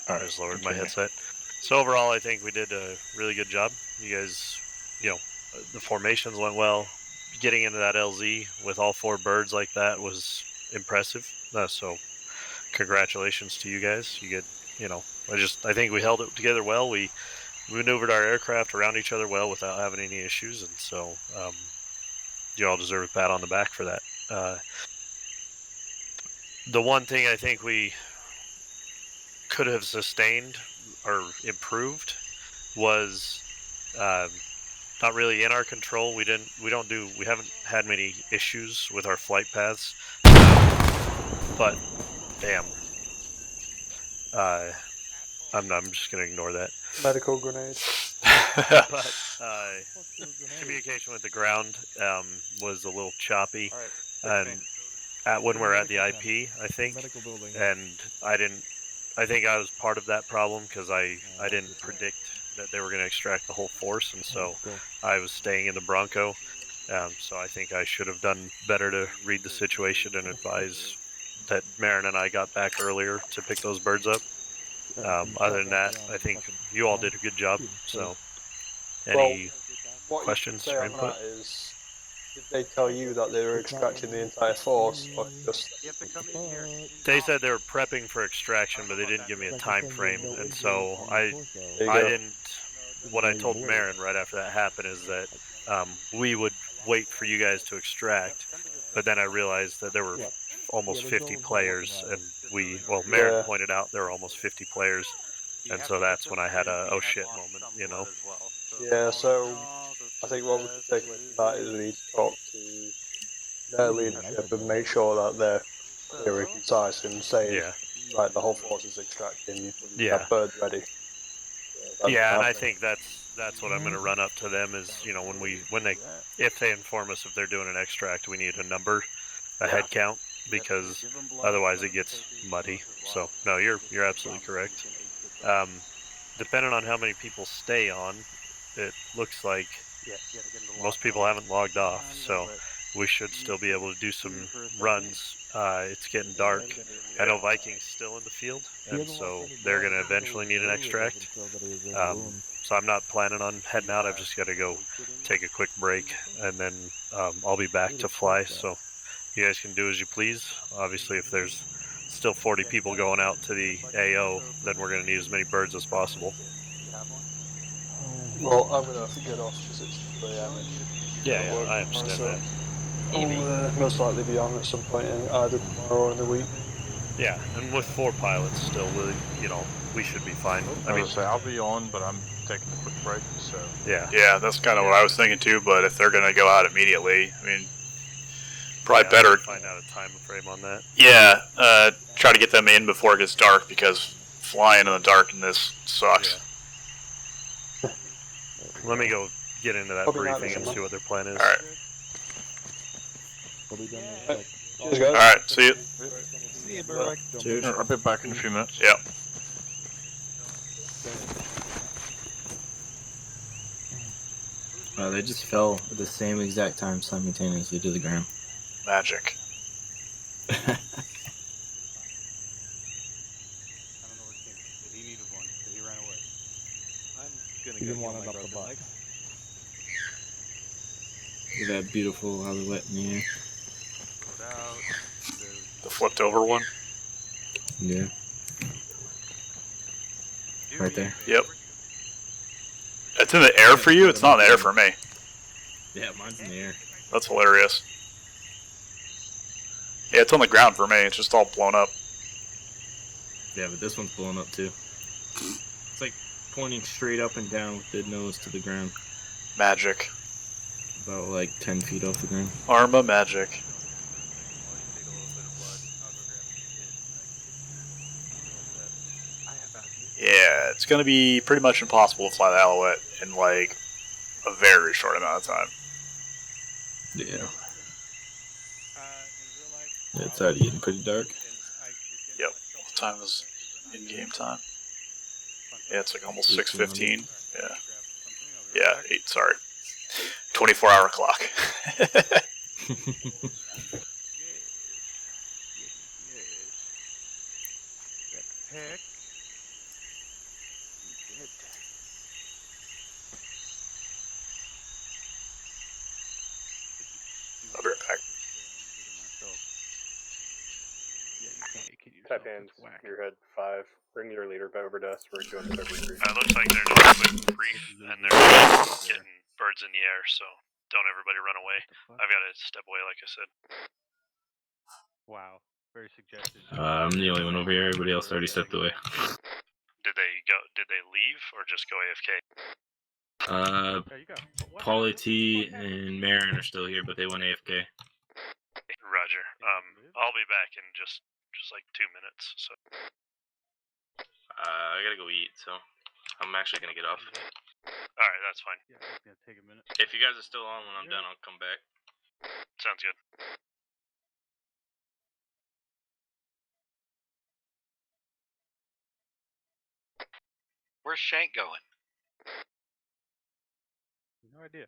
I just lowered my headset. So overall, I think we did a really good job. You guys, the formations went well. Getting into that LZ with all 4 birds like that was impressive. So congratulations to you guys. You get, I think we held it together well. We maneuvered our aircraft around each other well without having any issues, and so you all deserve a pat on the back for that. The one thing I think we could have sustained or improved was not really in our control. We haven't had many issues with our flight paths, but damn, I'm just gonna ignore that. Medical grenade. But communication with the ground was a little choppy, and when we're at the IP, I think, and I think I was part of that problem because I didn't predict that they were going to extract the whole force, and so I was staying in the Bronco. So I think I should have done better to read the situation and advise that Marin and I got back earlier to pick those birds up. Other than that, I think you all did a good job. So, any questions or input? Did they tell you that they were extracting the entire force, or just? They said they were prepping for extraction, but they didn't give me a time frame, and so I didn't. What I told Marin right after that happened is that we would wait for you guys to extract, but then I realized that there were almost 50 players, and Marin pointed out there were almost 50 players, and so that's when I had a oh shit moment, Yeah, so I think what we should take away from that is we need to talk to their leadership and make sure that they're clear and concise and say, right, the whole force is extracting, have birds ready. Yeah, and I think that's what I'm going to run up to them is, if they inform us if they're doing an extract, we need a head count, because otherwise it gets muddy. So no, you're absolutely correct. Depending on how many people stay on, it looks like most people haven't logged off. So we should still be able to do some runs. It's getting dark. I know Viking's still in the field, and so they're going to eventually need an extract. So I'm not planning on heading out. I've just got to go take a quick break, and then I'll be back to fly. So you guys can do as you please. Obviously, if there's still 40 people going out to the AO, then we're going to need as many birds as possible. Well, I'm gonna have to get off because it's 2 a.m. Yeah, I understand that. I'll most likely be on at some point in either tomorrow or in the week. Yeah, and with 4 pilots still, we should be fine. I mean, I'll be on, but I'm taking a quick break, so. Yeah, that's kind of what I was thinking too. But if they're gonna go out immediately, I mean, probably better. Find out a time frame on that. Yeah, try to get them in before it gets dark because flying in the dark in this sucks. Yeah. Let me go get into that briefing and see what their plan is. All right. Cheers, guys. All right. See you. See you, bro. I'll be back in a few minutes. Yep. They just fell at the same exact time simultaneously to the ground. Magic. He needed one, so he ran away. I'm You didn't want it up the butt. Look at that beautiful silhouette in the air. The flipped over one. Yeah. Right there. Yep. It's in the air for you. It's not in the air for me. Yeah, mine's in the air. That's hilarious. Yeah, it's on the ground for me. It's just all blown up. Yeah, but this one's blown up too. It's like pointing straight up and down with the nose to the ground. Magic. About like 10 feet off the ground. Arma magic. Yeah, it's gonna be pretty much impossible to fly the Alouette in like a very short amount of time. Yeah. It's already getting pretty dark. Yep. What time is in-game time? Yeah, it's like almost 6:15. Yeah. Yeah, 8, sorry. 24-hour clock. I'll be right back. Type in Spearhead 5. Bring your leader over to us. We're doing the brief. It looks like they're doing a quick brief, and they're getting birds in the air, so don't everybody run away. I've got to step away, like I said. Wow, very suggestive. I'm the only one over here. Everybody else already stepped away. Did they leave, or just go AFK? Paulie T and Marin are still here, but they went AFK. Roger. I'll be back in just like 2 minutes, so. I gotta go eat, so I'm actually gonna get off. Alright, that's fine. Yeah, it's gonna take a minute. If you guys are still on when I'm done, I'll come back. Sounds good. Where's Shank going? No idea.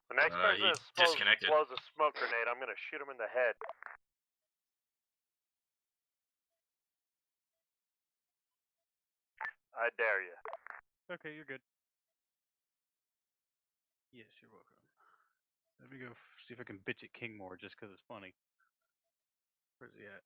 The next person that blows a smoke grenade, I'm gonna shoot him in the head. I dare you. Okay, you're good. Yes, you're welcome. Let me go see if I can bitch at King more just because it's funny. Where's he at?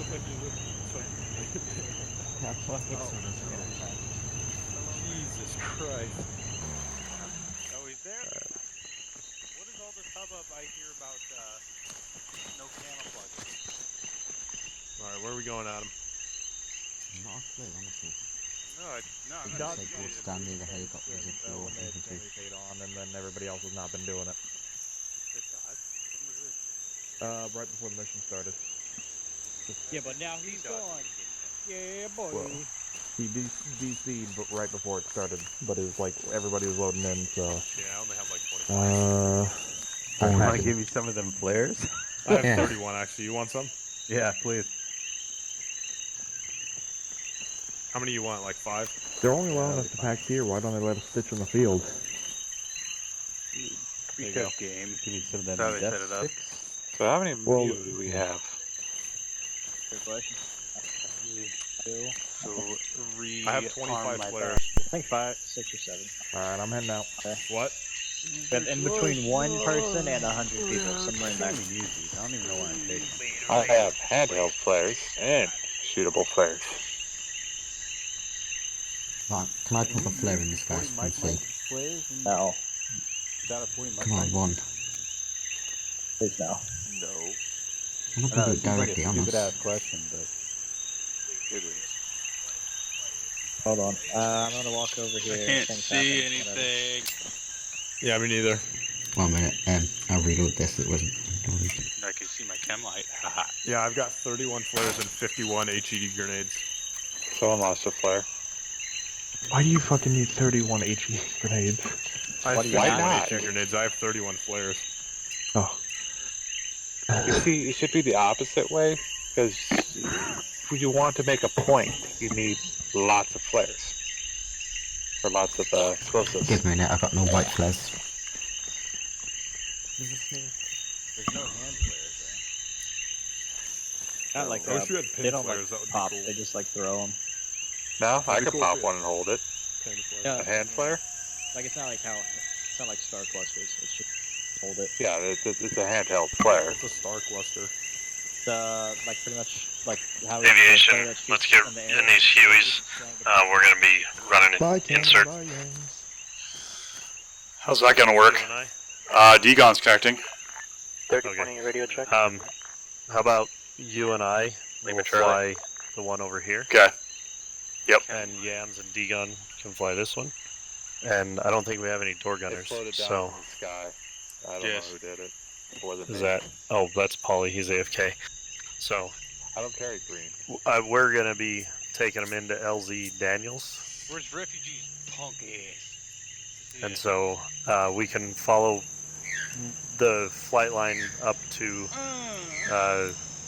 Jesus Christ. Oh, he's there? What is all this hubbub I hear about, no camouflage? Alright, where are we going, Adam? Not a clue, honestly. No, I'm It not said we'll stand near the helicopters if you're infantry. Stayed on, and then everybody else has not been doing it. Right before the mission started. Yeah, but now he's gone. Yeah, boy. Well, he DC'd but right before it started, but it was like everybody was loading in, so. Yeah, I only have like 25. I Want to give you some of them flares? I have 31 actually. You want some? Yeah, please. How many you want? Like 5? They're only allowing us to pack here. Why don't they let us stitch in the field? Because game. Give me some of them That's how they death set it up. sticks. So how many Well, do we have? Good question. So I have 25 flares. I think 5, 6, or 7. Alright, I'm heading out. What? But in between 1 person and 100 people, somewhere in there. I don't even use these. I don't even know why I'm taking them. I have handheld flares and shootable flares. Right, can I pop a flare in this guy's front seat? No. Come on, one. Please no. No. I'm not I going know, to it do it seems like a directly on stupid us. ass question, but It is. Hold on. I'm gonna walk over here. I can't things see happen, whatever. anything. Yeah, me neither. 1 minute, I'll reload this, it wasn't. I can see my chem light. Haha. Yeah, I've got 31 flares and 51 HE grenades. Someone lost a flare. Why do you fucking need 31 HE grenades? I have Why 51 not? HE grenades. I have 31 flares. Oh. You see, it should be the opposite way, because if you want to make a point, you need lots of flares. Or lots of explosives. Give me a minute, I've got no white flares. There's a snake. there's no hand flares, Not like I wish we had they pin don't flares, like that would be pop. cool. They just like throw them. No, I That'd be could cool pop if one and hold it. Pin flare. Yeah. A hand flare? Like it's not like how it's not like star clusters. It's just hold it. Yeah, it's a handheld flare. It's a star cluster. Like pretty much like how Aviation, the flare that shoots let's get in the in air. these Hueys. We're going to be running an insert. How's that gonna work? Degon's connecting. 30-20 radio check. How about you and I will fly the one over here? Okay. Yep. And Yams and Degon can fly this one. And I don't think we have any door It gunners. floated down So in the sky. I don't know who did it. It wasn't is me. that? Oh, that's Polly. He's AFK. So I don't carry green. we're gonna be taking them into LZ Daniels, Where's refugees? Punk ass. and so we can follow the flight line up to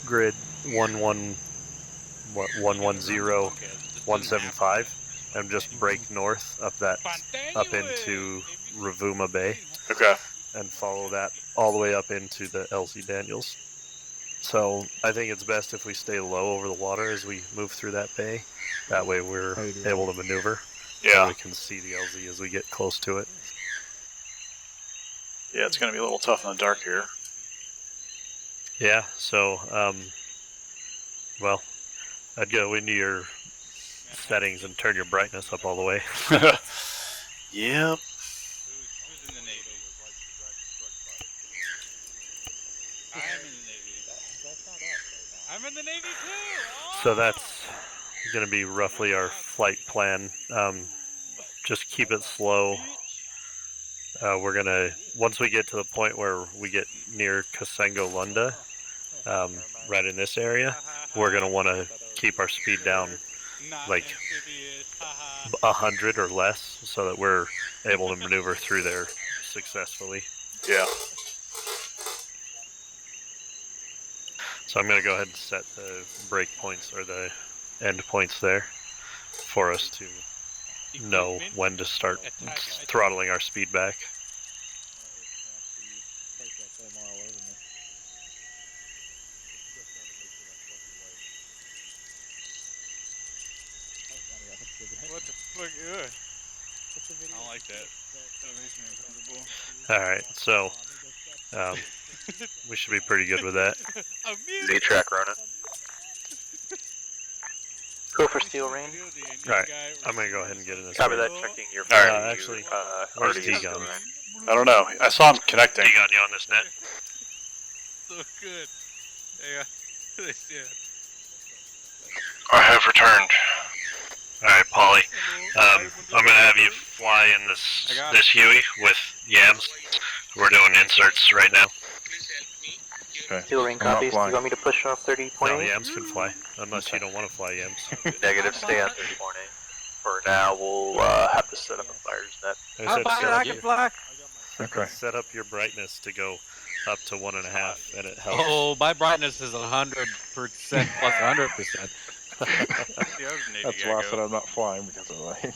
grid 110-175 and just break north up into Ravuma Bay. Okay. And follow that all the way up into the LZ Daniels. So I think it's best if we stay low over the water as we move through that bay. That way we're able to maneuver. Yeah. And we can see the LZ as we get close to it. Yeah, it's gonna be a little tough in the dark here. Yeah, so, well, I'd go into your settings and turn your brightness up all the way. Yep. Who's in the Navy? I'm in the Navy too! So that's going to be roughly our flight plan. Just keep it slow. We're going to, once we get to the point where we get near Kasengo Lunda, right in this area, we're going to want to keep our speed down like 100 or less so that we're able to maneuver through there successfully. Yeah. So I'm going to go ahead and set the break points or the end points there for us to know when to start throttling our speed back. What the fuck? Ugh. I don't like that. That makes me uncomfortable. Alright, so we should be pretty good with that. Z-Track running. Go for steel rain. Alright, I'm gonna go ahead and get in this. Copy bird. that, checking your Actually, where's where's D-gun? D-gun? I don't know. I saw him connecting. D-gun, you on this net? So good. Yeah. Yeah. I have returned. Alright, Polly. I'm gonna have you fly in this Huey with Yams. We're doing inserts right now. Okay. Steel rain copies. Do you want me to push off 30.8? No, Yams can fly, unless you don't want to fly Yams. Negative, stay on 30.8. For now, we'll have to set up a fire's net. I can fly. Okay. Set up your brightness to go up to 1.5, and it helps. Oh, my brightness is 100% plus 100%. That's why I said I'm not flying because of light.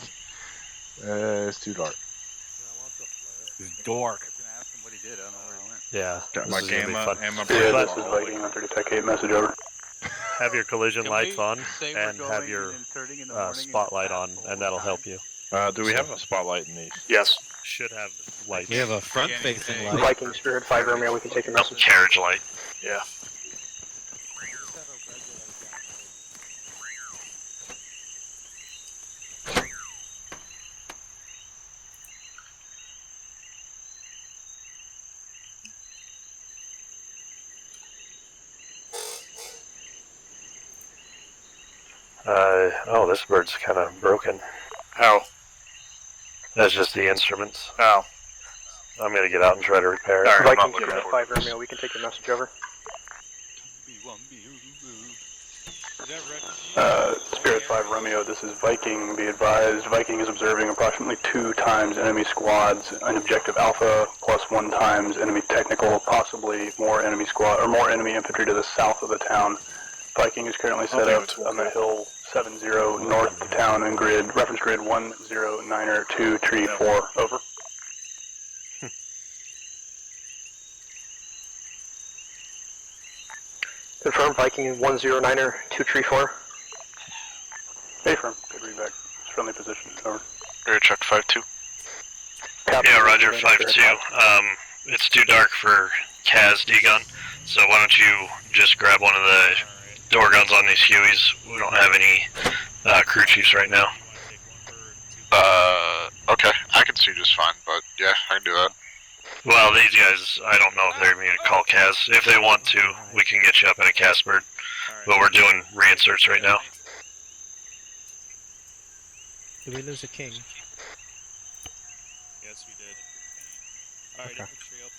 It's too dark. It's dark. Yeah. Got my gamma and my Yeah, bright. this is Viking on 30 Tech 8, message over. Have your collision Can lights we on, say we're and have going your and inserting in the morning and spotlight then on, fast and that'll help you. Do we have a spotlight in these? Yes. Should have lights. We have a front-facing light. Viking Spirit 5 Romeo, we can take your message. Carriage light. Yeah. Oh, this bird's kind of broken. How? That's just the instruments. How? I'm gonna get out and try to repair it. Alright, I'm Viking not looking Spirit for 5 Romeo, we can take your message over. Spirit 5 Romeo, this is Viking. Be advised, Viking is observing approximately 2 times enemy squads, an objective alpha, plus 1 times enemy technical, possibly more enemy squad or more enemy infantry to the south of the town. Viking is currently set up on the hill 70 north of town and grid, reference grid 109er 2 tree 4. Over. Confirm Viking 109er 2 tree 4. Hey, firm. Good read back. Friendly position. Over. Air check 5-2. Yeah, Roger, 5-2. It's too dark for Kaz D-gun, so why don't you just grab one of the door guns on these Hueys? We don't have any crew chiefs right now. Okay. I can see just fine, but yeah, I can do that. Well, these guys, I don't know if they're going to call Kaz. If they want to, we can get you up in a Kaz bird, but we're doing reinserts right now. Did we lose a king? Yes, we did. Alright, infantry up.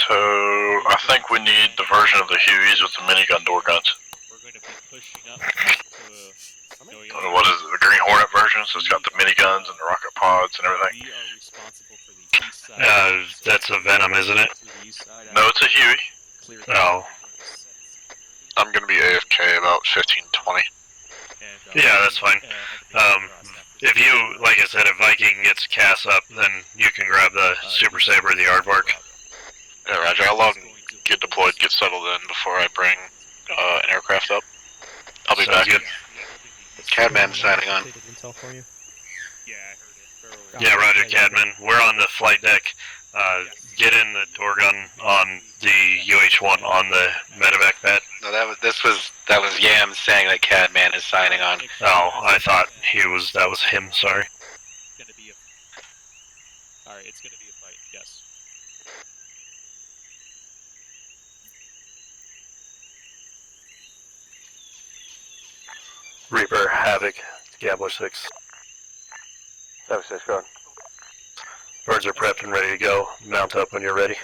So, I think we need the version of the Hueys with the minigun door guns. We're going to be pushing up to What is it, the Green Hornet version? So it's got the miniguns and the rocket pods and everything. We are responsible for the east side. That's a Venom, isn't it? No, it's a Huey. Oh. I'm gonna be AFK about 15-20. Yeah, that's fine. If you, like I said, if Viking gets Cass up, then you can grab the Super Saber, the Aardvark. Yeah, Roger. I'll let them get deployed, get settled in before I bring an aircraft up. I'll be back. Good. Cadman signing on. Intel for you. Yeah, Roger, Cadman. We're on the flight deck. Get in the door gun on the UH-1 on the medevac pad. No, that was Yam saying that Cadman is signing on. Oh, I thought that was him, sorry. Alright, it's gonna be a fight, yes. Reaper, Havoc, Gambler 6. 76, go on. Birds are prepped and ready to go. Mount up when you're ready.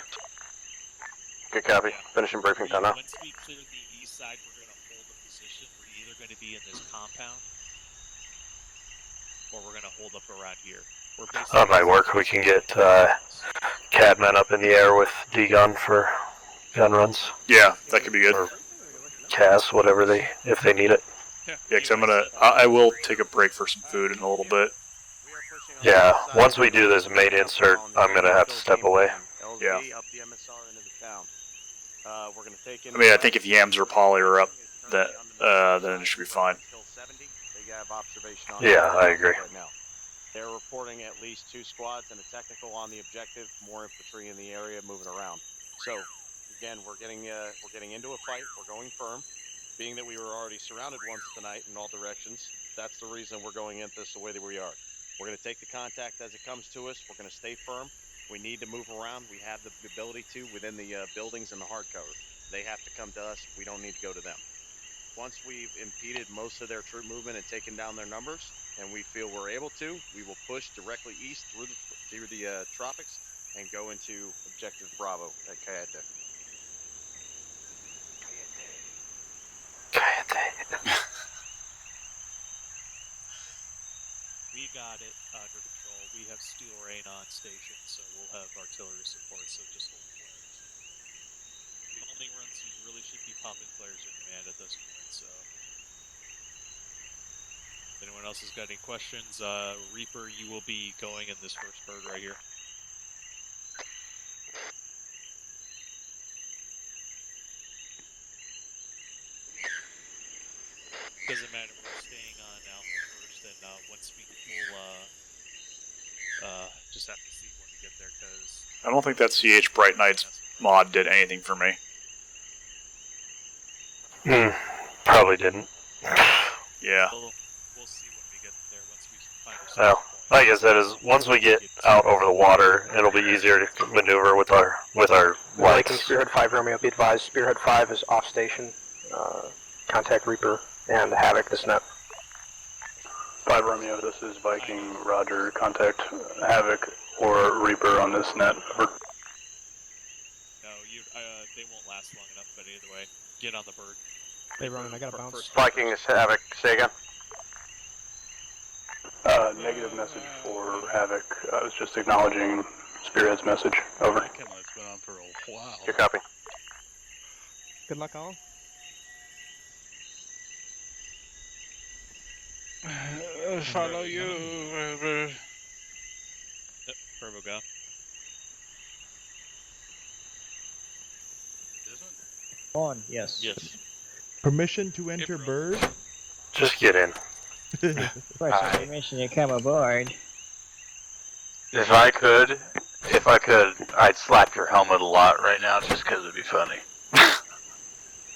Good copy. Finishing briefing time now. Once we clear the east side, we're going to hold the position. We're either going to be in this compound, or we're going to hold up around here. That might work. We can get Cadman up in the air with D-gun for gun runs. Yeah, that could be good. Or Cass, whatever if they need it. Yeah, because I will take a break for some food in a little bit. Yeah, once we do this main insert, I'm going to have to step away. Yeah. I mean, I think if Yams or Polly are up, then it should be fine. Yeah, I agree. They're reporting at least 2 squads and a technical on the objective, more infantry in the area moving around. So, again, we're getting into a fight, we're going firm. being that we were already surrounded once tonight in all directions, that's the reason we're going into this the way that we are. We're going to take the contact as it comes to us. We're going to stay firm. We need to move around. We have the ability to within the buildings and the hard cover. They have to come to us. We don't need to go to them. Once we've impeded most of their troop movement and taken down their numbers, and we feel we're able to, we will push directly east through the tropics and go into Objective Bravo at Cayete. We got it under control. We have Steel Rain on station, so we'll have artillery support, so just hold flares. The only runs who really should be popping flares are command at this point, so... If anyone else has got any questions, Reaper, you will be going in this first bird right here. Doesn't matter, we're staying on Alpha first, and once we'll just have to see when we get there, because... I don't think that CH Bright Knight's mod did anything for me. Probably didn't. Yeah. We'll see when we get there, once we find ourselves. Well, like I said, is once we get out over the water, it'll be easier to maneuver with our Viking lights. Spearhead 5 Romeo, be advised, Spearhead 5 is off station. Contact Reaper and Havoc this net. 5 Romeo, this is Viking, Roger, contact Havoc or Reaper on this net. Over. No, they won't last long enough, but either way, get on the bird. Hey Ronan, I got a bounce. Viking is Havoc, say again. Negative message for Havoc. I was just acknowledging Spearhead's message. Over. That camera's been on for a while. Your copy. Good luck, all. Follow you. Yep, Turbo go. On, yes. Yes. Permission to enter bird? Just get in. First permission to come aboard. If I could, I'd slap your helmet a lot right now just because it'd be funny.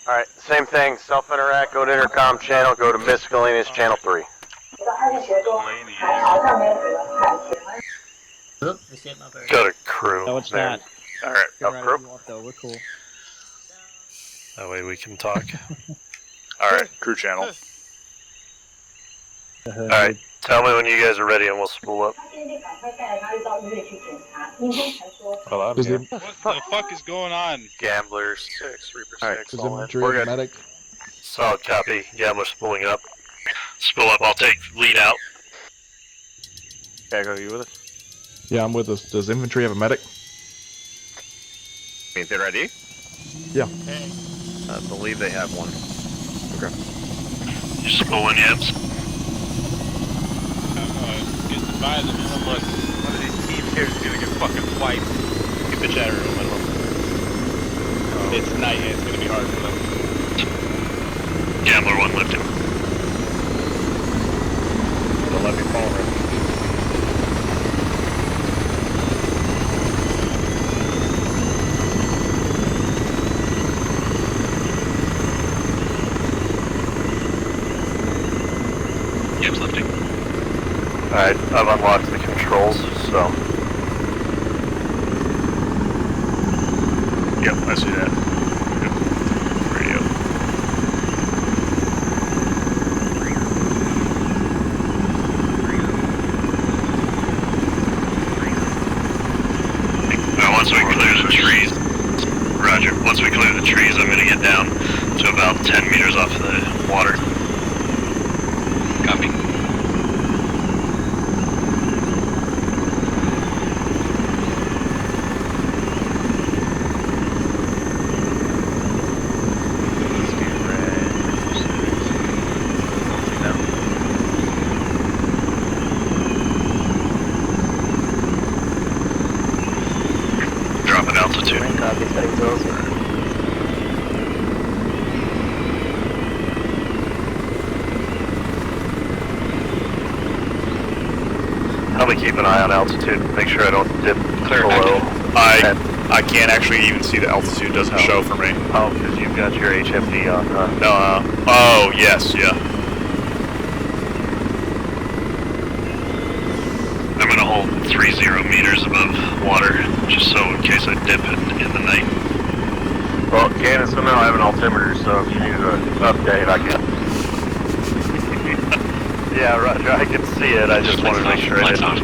Alright, same thing, self-interact, go to intercom channel, go to Miscellaneous channel 3. Got a crew. No, it's there. not. Alright, You're right, if you want, though. We're cool. that way we can talk. Alright, crew channel. Alright, tell me when you guys are ready and we'll spool up. Hello, What the fuck is going on? Gamblers 6, Reaper 6, Is all in. infantry We're a good. medic? Solid copy. Gambler spooling up. Spool up, I'll take lead out. Okay, go you with us? Yeah, I'm with us. Does infantry have a medic? Means they're ready? Yeah. I believe they have one. Okay. You spooling, Yibs? Get by them. Look, one of these teams here is gonna get fucking wiped. Keep the chatter in the middle. It's night, it's gonna be hard for them. Gambler 1 lifted. Don't let me fall right. Yibs lifting. Alright, I've unlocked the controls, so. Yep, I see that. Yep. Radio. Now once we clear the trees, Roger, once we clear the trees I'm gonna get down to about 10 meters off the water. Copy. Dropping altitude. I'll be keeping an eye on altitude, make sure I don't dip Clear below. I I can't actually even see the altitude. Doesn't show for me. Oh, because you've got your HFD on, huh? No. Oh, yes, yeah. I'm gonna hold 30 meters above water, just so in case I dip in the night. Well, Cannon, somehow I have an altimeter, so if you need an update, I can. Yeah, Roger, I can see it. I just wanted to make sure I Lights didn't. off.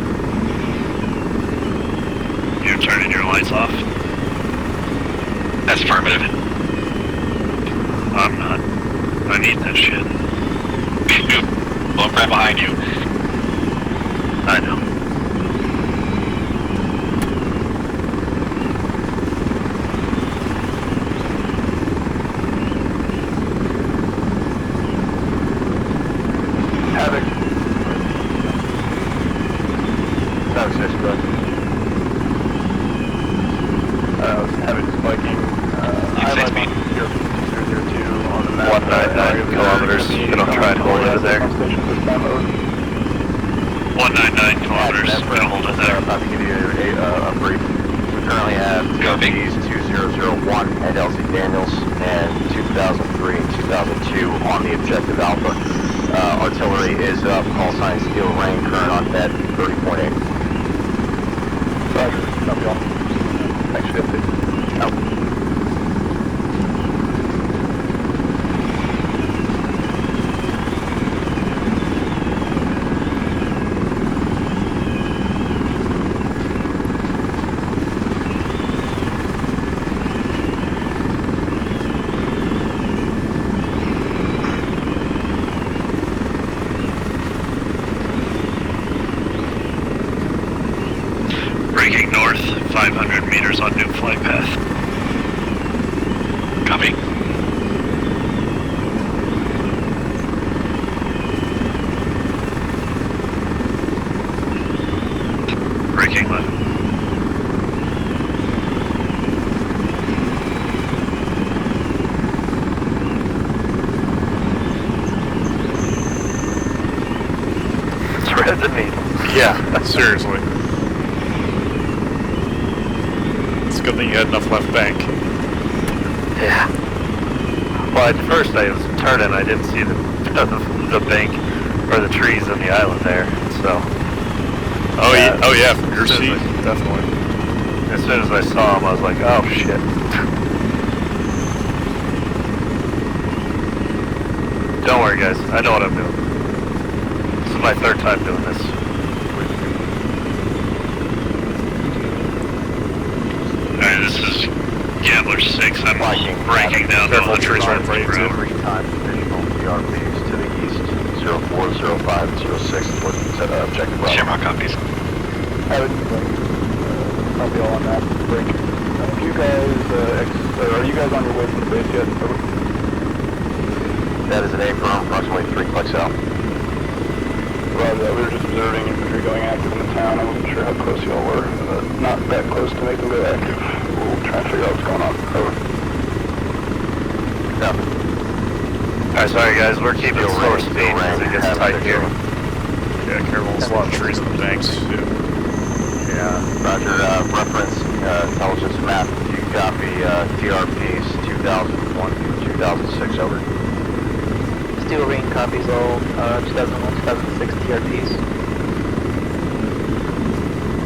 You're turning your lights off? That's affirmative. I'm not. I need that shit. Well, I'm right behind you. I know. Havoc. That was 6, bud. Havoc spiking. Highlight on 002 on the map. 199 kilometers. Gonna try and hold it there. 199 kilometers. Gonna hold it there. I'm about to give you a brief. We currently have TRPs 2001 at LZ Daniels and 2003 and 2002 on the objective Alpha. Artillery is up, call sign steel rain, current on net 30.8. Roger, copy all. Thanks for the update. Out. Breaking north, 500 meters on new flight path. Copy. Breaking left. Thread the needle. Yeah, seriously. It's a good thing you had enough left bank. Yeah. Well, at first I was turning, I didn't see the bank or the trees on the island there, so. Oh yeah, from your seat, definitely. As soon as I saw him, I was like, oh shit. Don't worry guys, I know what I'm doing. This is my 3rd time doing this. Alright, this is Gambler 6. I'm breaking down the Careful, trees right in front of you, too. 3 times additional TRPs to the east, 04, 05, 06 towards objective Bravo. Shamrock copies. Havoc, copy all on that. Break. If you guys, are you guys on your way from the base yet? Over. That is an A firm, approximately 3 clicks out. Roger, we were just observing infantry going active in the town. I wasn't sure how close y'all were. Not that close to make them go active. We'll try and figure out what's going on. Over. Copy. Alright, sorry guys, we're keeping slower speed as it gets tight here. Yeah, careful, there's a lot of trees in the banks. Yeah, Roger, reference intelligence map. You copy TRPs 2001 through 2006, over. Steel Rain copies all 2001, 2006 TRPs.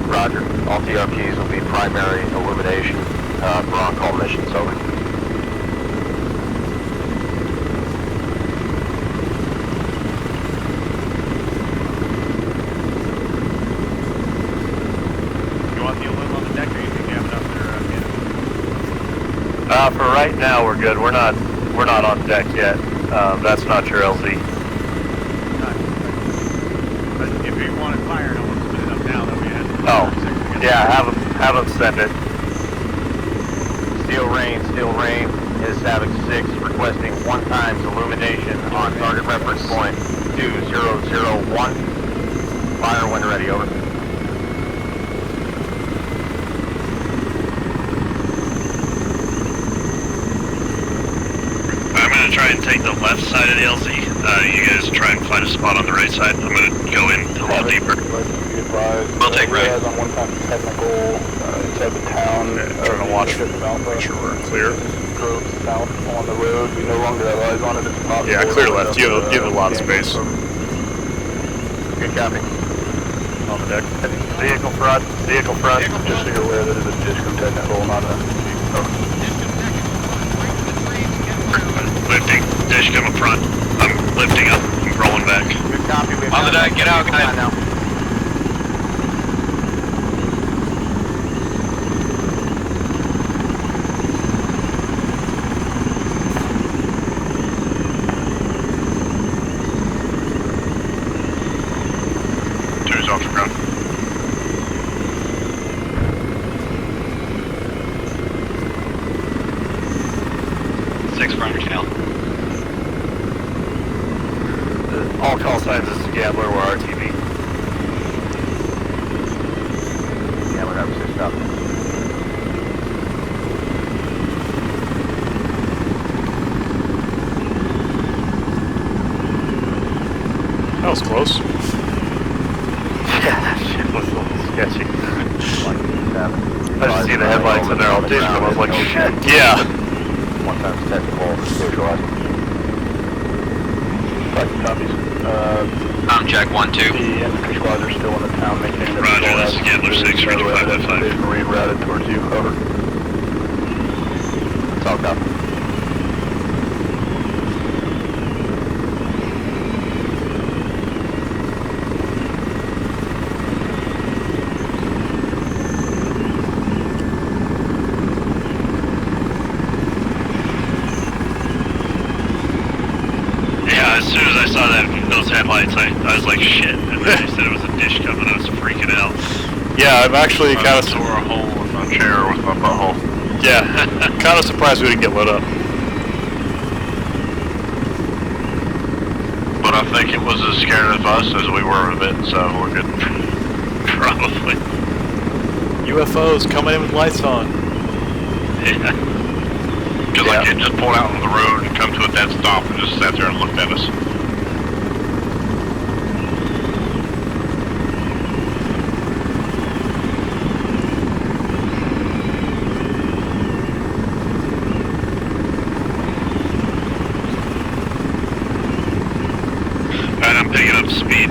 Roger. All TRPs will be primary illumination for on-call missions, over. You want the illum on the deck, or you think you have enough there, For right now we're good. We're not on deck yet. That's not your LZ. But if you want it fired, I want to spin it up now that we had. Oh, yeah, have them send it. Steel Rain is Havoc 6 requesting 1 times illumination on target reference point 2001. Fire when ready, over. I'm gonna try and take the left side of the LZ. You guys try and find a spot on the right side. I'm gonna go in a little deeper. We'll take right. On 1 time technical outside the town. Trying to watch, make sure we're clear. Drove south on the road. We no longer have eyes on it. It's possible. Yeah, clear left. You have a lot of space. Good copy. On the deck. Vehicle front. Vehicle front. Just so you're aware that it is a disco technical, not a... Lifting. Dish come up front. I'm lifting up. I'm rolling back. Good copy. On the deck, get out, guys. Now. Two's off the ground. Six front your tail. All call signs is Gambler or RTV. Yeah, we're up 6 up. That was close. Yeah, that shit was a little sketchy. I just see the headlights and they're all digital. I was like, shit. Yeah. One time's technical, visualize. Copies. Check 1-2. The infantry squads are still in the town maintaining their Roger, this is Gambler 6, ready 555. They've rerouted towards you, over. It's all copy. Yeah, as soon as I saw those headlights, I was like, shit. And then they said it was a dish coming. I was freaking out. Yeah, I'm actually kind of... tore a hole with my chair with my butthole. Yeah, kind of surprised we didn't get lit up. But I think it was as scared of us as we were of it, so we're good. Probably. UFOs coming in with lights on. Yeah. Because like it just pulled out on the road and come to a dead stop and just sat there and looked at us. Alright, I'm picking up speed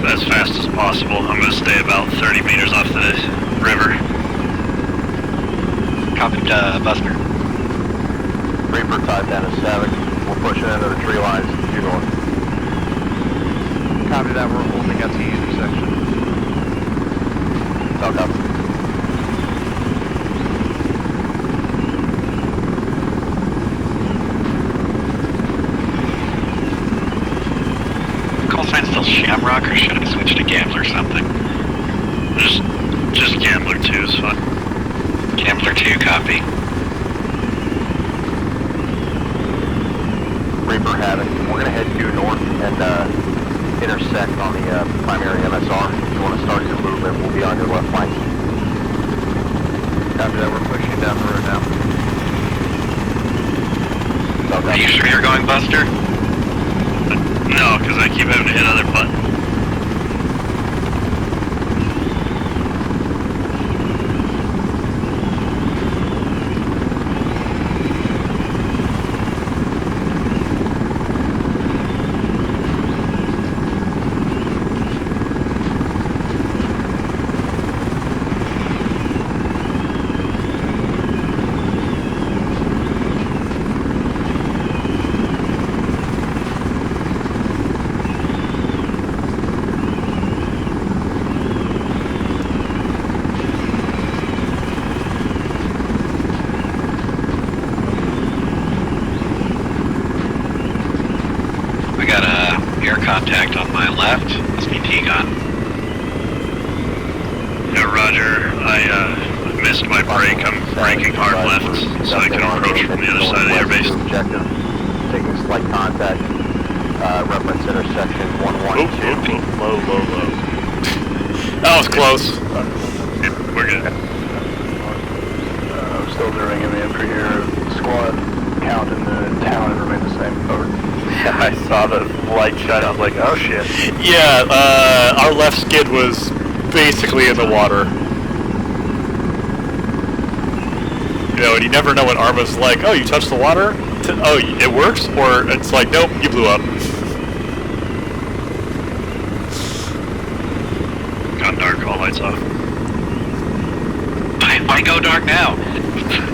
as fast as possible. I'm going to stay about 30 meters off the river. Copied, Buster. Reaper tied down to Savage. We're pushing into the tree lines. You're going. Copy that, we're holding at the intersection. Talk up. Call sign still Shamrock, or should I switch to Gambler or something? Just Gambler 2 is fine. Gambler 2, copy. Reaper Havoc. We're going to head due north and intersect on the primary MSR. If you want to start your movement, we'll be on your left flank. After that, we're pushing down the road now. Are you sure you're going, Buster? No, because I keep having to hit other buttons. Contact on my left. Must be T-Gun. Yeah, roger. I missed my break. I'm braking hard left so I can approach from the other side of the airbase. Objective. Taking slight contact. Reference intersection 112. Low. That was close. We're good. I'm still doing infantry here. Squad count in the town has remained the same. Over. Yeah, I saw the light shine. I was like, oh shit. Yeah, our left skid was basically in the water. know, and you never know what Arma's like. Oh, you touch the water? Oh, it works? Or it's like, nope, you blew up. Gone dark, all lights off. Why go dark now?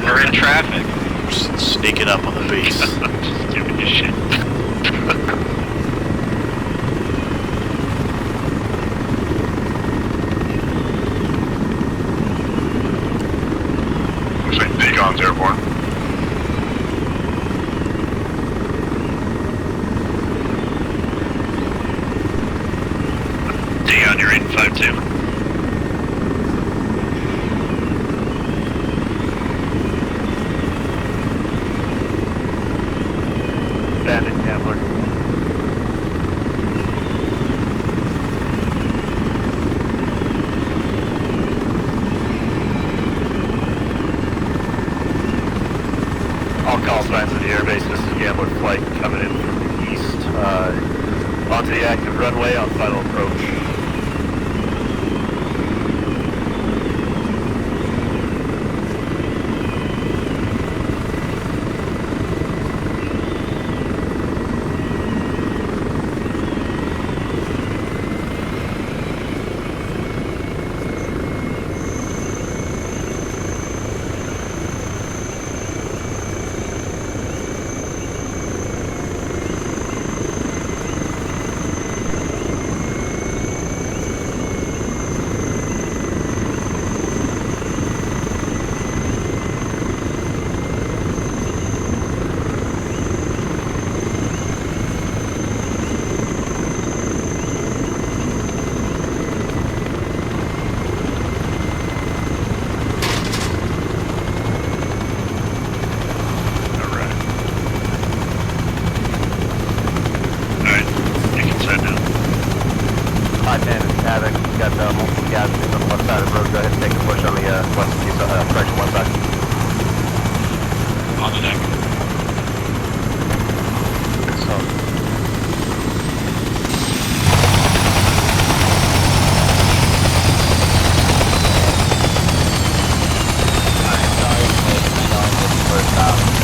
We're in traffic. Just sneaking up on the base. Just giving you shit. Looks like Beacon's airborne. Dion, you're 852. Bandit Gambler. All call signs of the airbase. This is Gambler flight coming in from the east onto the active runway on final approach.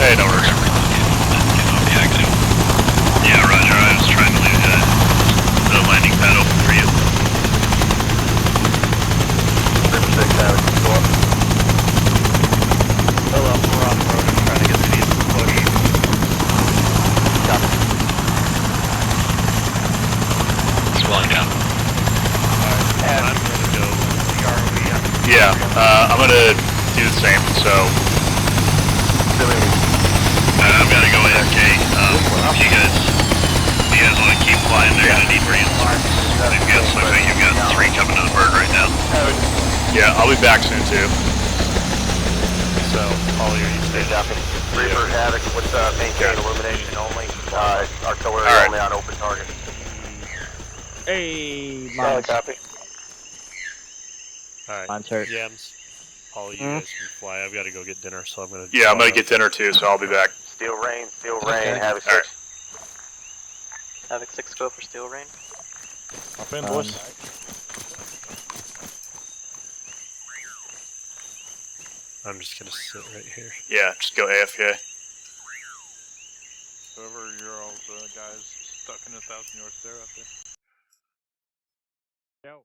Hey, no worries. Yeah, roger. I was trying to leave the landing pad open for you. Hello, we're on the road. I'm trying to get the needs to push. Copy. Swelling down. Alright, I'm gonna go CROE. Yeah, I'm gonna do the same, so... I'm gonna go AFK. If you guys want to keep flying, they're gonna need reinforcements. They've got, looks like you've got 3 coming to the bird right now. Yeah, I'll be back soon too. So, all your stay down. Reaper Havoc with maintain illumination only. Artillery only on open target. Hey, Solid copy. Alright, Mine's hurt. Yams. All you guys can fly. I've got to go get dinner, so I'm gonna. Yeah, I'm gonna get dinner too, so I'll be back. Steel rain, Okay. Havoc 6. Havoc 6 go for Steel Rain. Hop in, boys. I'm just gonna sit right here. Yeah, just go AFK. Whoever your old guys stuck in 1,000 yards there out there.